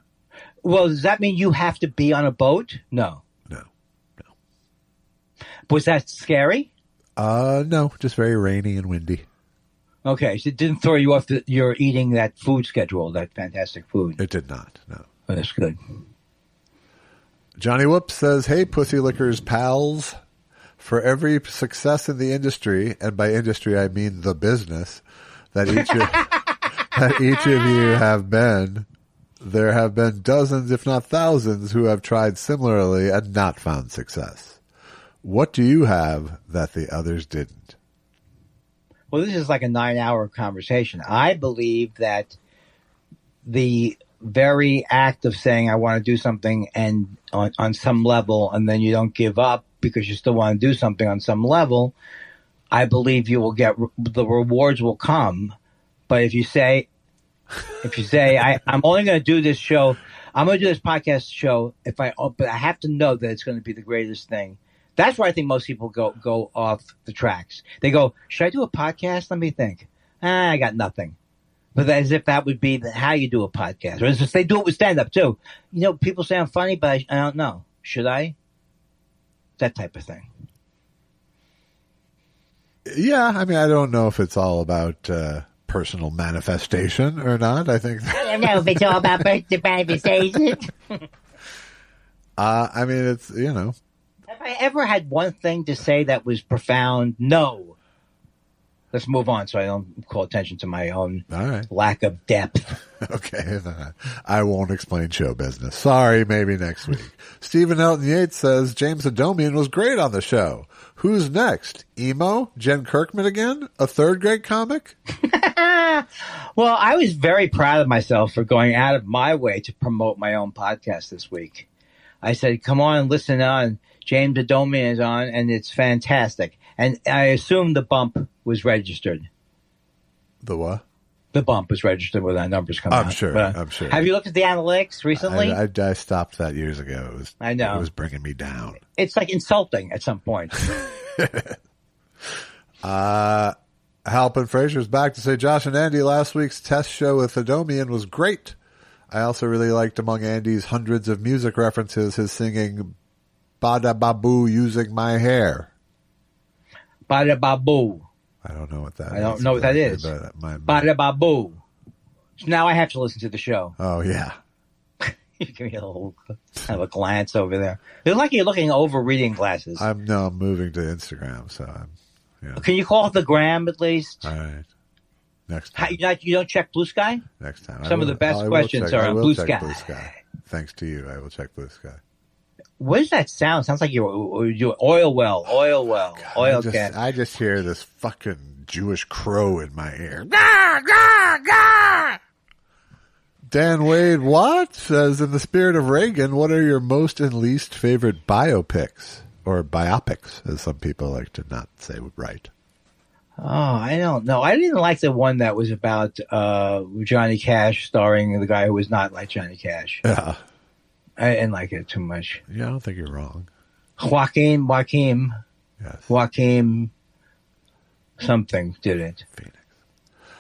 Well, does that mean you have to be on a boat? No. Was that scary? No, just very rainy and windy. Okay, so it didn't throw you off your eating that food schedule, that fantastic food. It did not, no. Oh, that's good. Johnny Whoops says, hey, Pussy Lickers pals. For every success in the industry, and by industry I mean the business, that each of you have been, there have been dozens, if not thousands, who have tried similarly and not found success. What do you have that the others didn't? Well, this is like a 9-hour conversation. I believe that the very act of saying I want to do something and on some level, and then you don't give up because you still want to do something on some level, I believe you will get the rewards will come. But if you say I'm only going to do this show, I'm going to do this podcast show but I have to know that it's going to be the greatest thing. That's where I think most people go off the tracks. They go, should I do a podcast? Let me think. I got nothing. But as if that would be how you do a podcast. Or as if they do it with stand-up, too. You know, people say I'm funny, but I don't know. Should I? That type of thing. Yeah, I mean, I don't know if it's all about personal manifestation or not. I think. I don't know if it's all about personal manifestation. I mean, it's, you know. Have I ever had one thing to say that was profound? No. Let's move on so I don't call attention to my own lack of depth. Okay. I won't explain show business. Sorry, maybe next week. Stephen Elton Yates says James Adomian was great on the show. Who's next? Emo? Jen Kirkman again? A third grade comic? Well, I was very proud of myself for going out of my way to promote my own podcast this week. I said, come on, listen on. James Adomian is on, and it's fantastic. And I assume the bump was registered. The what? The bump was registered when our numbers come out. I'm sure. Have you looked at the analytics recently? I stopped that years ago. I know. It was bringing me down. It's like insulting at some point. Halpin Fraser's back to say, Josh and Andy, last week's test show with Adomian was great. I also really liked, among Andy's hundreds of music references, his singing Bada Babu using my hair. Bada Babu. I don't know what that is. I don't know what that is. Bada Babu. So now I have to listen to the show. Oh, yeah. You give me a little kind of a glance over there. It's like you're looking over reading glasses. I'm moving to Instagram, so I'm. You know. Can you call it the gram at least? All right. Next time. You don't check Blue Sky? Next time. Some of the best questions are on Blue Sky. Thanks to you, I will check Blue Sky. What does that sound? Sounds like you're oil well, gas. I just hear this fucking Jewish crow in my ear. Dan Wade Watt says, in the spirit of Reagan, what are your most and least favorite biopics? Or biopics, as some people like to not say right. Oh, I don't know. I didn't like the one that was about Johnny Cash starring the guy who was not like Johnny Cash. Yeah. I didn't like it too much. Yeah, I don't think you're wrong. Joaquin. Yes. Joaquin something did it.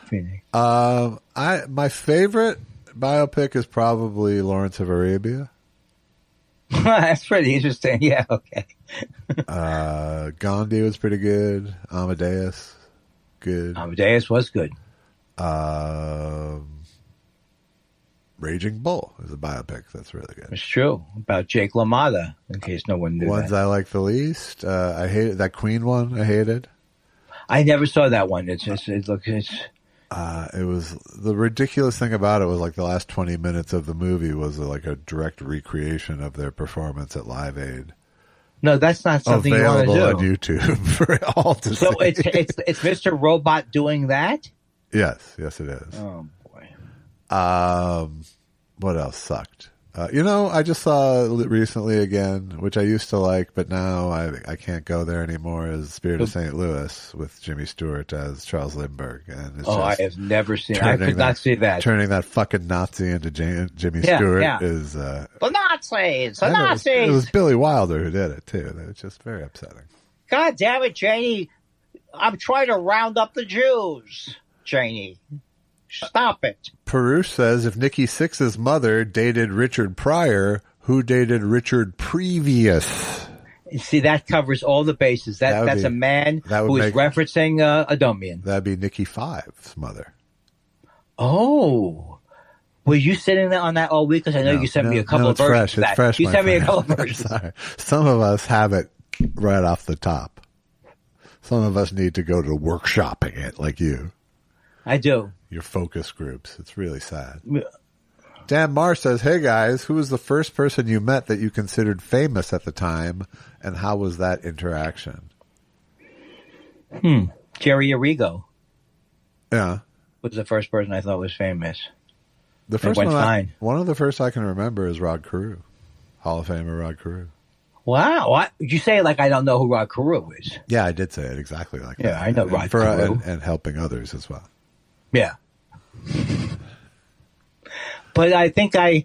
Phoenix. My favorite biopic is probably Lawrence of Arabia. That's pretty interesting. Yeah, okay. Gandhi was pretty good. Amadeus, good. Amadeus was good. Raging Bull is a biopic that's really good. It's true. About Jake LaMotta, in case no one knew Ones that. I like the least. I hated that Queen one. I hated. I never saw that one. It was the ridiculous thing about it was like the last 20 minutes of the movie was like a direct recreation of their performance at Live Aid. No, that's not something you want to do. Available on YouTube for all to see. So it's Mr. Robot doing that? Yes, it is. Oh boy. What else sucked? I just saw recently again, which I used to like, but now I can't go there anymore, is Spirit of St. Louis with Jimmy Stewart as Charles Lindbergh. And it's I have never seen it. I could not see that. Turning that fucking Nazi into Jimmy Stewart is... the Nazis! The Nazis! It was Billy Wilder who did it, too. It's just very upsetting. God damn it, Janie. I'm trying to round up the Jews, Janie. Stop it. Perush says, if Nikki Sixx's mother dated Richard Pryor, who dated Richard Previous? See, that covers all the bases. That's a man who is referencing Adomian. That'd be Nikki Five's mother. Oh. Were you sitting there on that all week? Because I know you sent me a couple of versions of that. It's fresh, you sent me a couple of versions. Sorry. Some of us have it right off the top. Some of us need to go to workshopping it like you. I do. Your focus groups. It's really sad. Dan Marsh says, hey guys, who was the first person you met that you considered famous at the time, and how was that interaction? Jerry Arrigo Yeah. was the first person I thought was famous. The first went one, fine. one of the first I can remember is Rod Carew. Hall of Famer Rod Carew. Wow. What? You say like I don't know who Rod Carew is. Yeah, I did say it exactly like that. Yeah, I know And Rod Carew. And helping others as well. Yeah. But I think but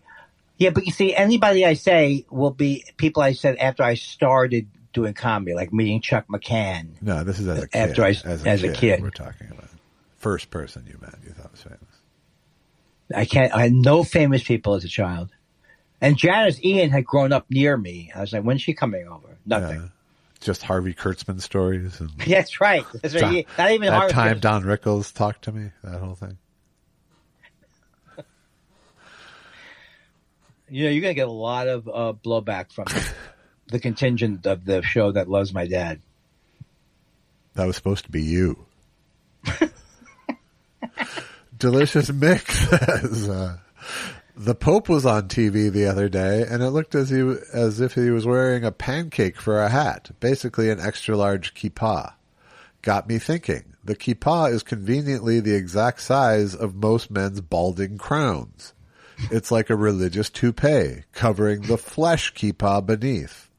you see, anybody I say will be people I said after I started doing comedy, like meeting Chuck McCann. No, this is as a kid. After as a kid. We're talking about first person you met you thought was famous. I had no famous people as a child. And Janice Ian had grown up near me. I was like, when's she coming over? Nothing. Yeah. Just Harvey Kurtzman stories. And That's right. That's right. Not even that Harvey. time Don Rickles talked to me, that whole thing. You know, you're going to get a lot of blowback from the contingent of the show that loves my dad. That was supposed to be you. Delicious Mick says, the Pope was on TV the other day, and it looked as if he was wearing a pancake for a hat, basically an extra-large kippah. Got me thinking. The kippah is conveniently the exact size of most men's balding crowns. It's like a religious toupee, covering the flesh kippah beneath.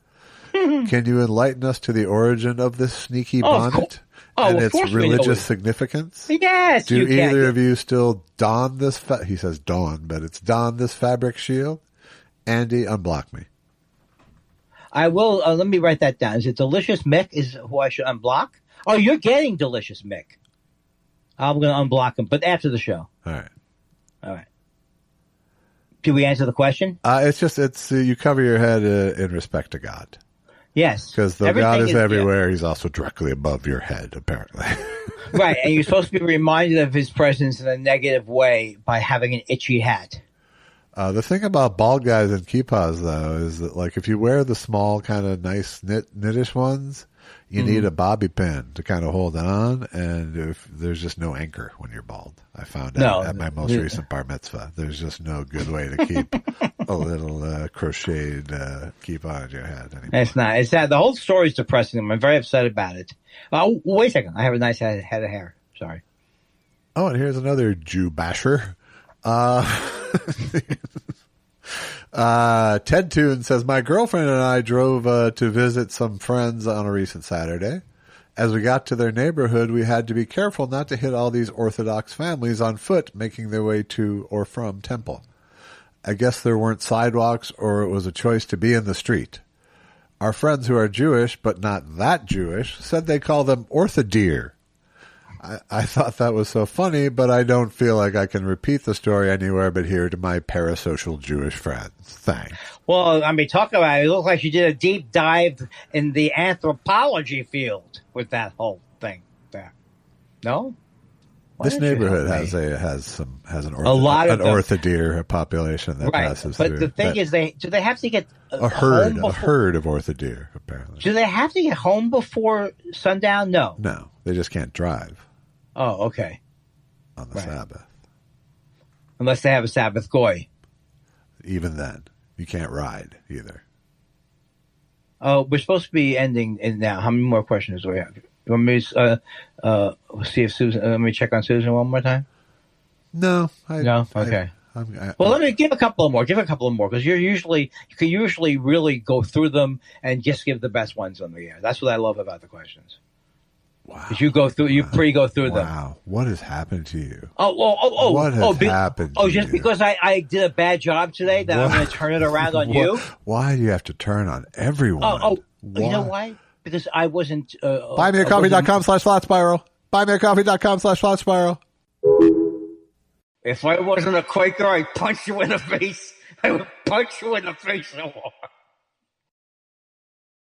Can you enlighten us to the origin of this sneaky bonnet and its religious significance? Yes. Do either of you still don this? He says don, but it's don this fabric shield. Andy, unblock me. I will. Let me write that down. Is it Delicious Mick is who I should unblock? Oh, you're getting Delicious Mick. I'm going to unblock him, but after the show. All right. Did we answer the question? It's you cover your head in respect to God. Yes. Because though God is everywhere, he's also directly above your head, apparently. Right, and you're supposed to be reminded of his presence in a negative way by having an itchy hat. The thing about bald guys and kippahs, though, is that like if you wear the small kind of nice knittish ones, you need a bobby pin to kind of hold it on, and if there's just no anchor when you're bald. I found out at my most recent bar mitzvah. There's just no good way to keep a little crocheted kippah on your head anymore. It's not. It's that the whole story is depressing. I'm very upset about it. Wait a second. I have a nice head of hair. Sorry. Oh, and here's another Jew basher. Ted Toon says, my girlfriend and I drove to visit some friends on a recent Saturday. As we got to their neighborhood, we had to be careful not to hit all these Orthodox families on foot making their way to or from temple. I guess there weren't sidewalks or it was a choice to be in the street. Our friends who are Jewish, but not that Jewish, said they call them orthodeer. I thought that was so funny, but I don't feel like I can repeat the story anywhere but here to my parasocial Jewish friends. Thanks. Well, I mean, talk about it. It looked like you did a deep dive in the anthropology field with that whole thing there. No? This neighborhood has an orthodeer population that passes through. But the thing is, do they have to get a herd of orthodeer, apparently. Do they have to get home before sundown? No. No, they just can't drive. Oh, okay. On the Sabbath. Unless they have a Sabbath goy. Even then, you can't ride either. Oh, we're supposed to be ending now. How many more questions do we have? You want me to see if Susan? Let me check on Susan one more time. No. No. Okay. Well, let me give a couple more. Because you can usually really go through them and just give the best ones on the air. That's what I love about the questions. Wow. Because you go through, you go through them. Wow. What has happened to you? What has happened to just you? because I did a bad job today that I'm going to turn it around on you? Why do you have to turn on everyone? You know why? Because I wasn't... BuyMeACoffee.com/FlatSpiral. BuyMeACoffee.com/FlatSpiral. If I wasn't a Quaker, I'd punch you in the face. I would punch you in the face so hard.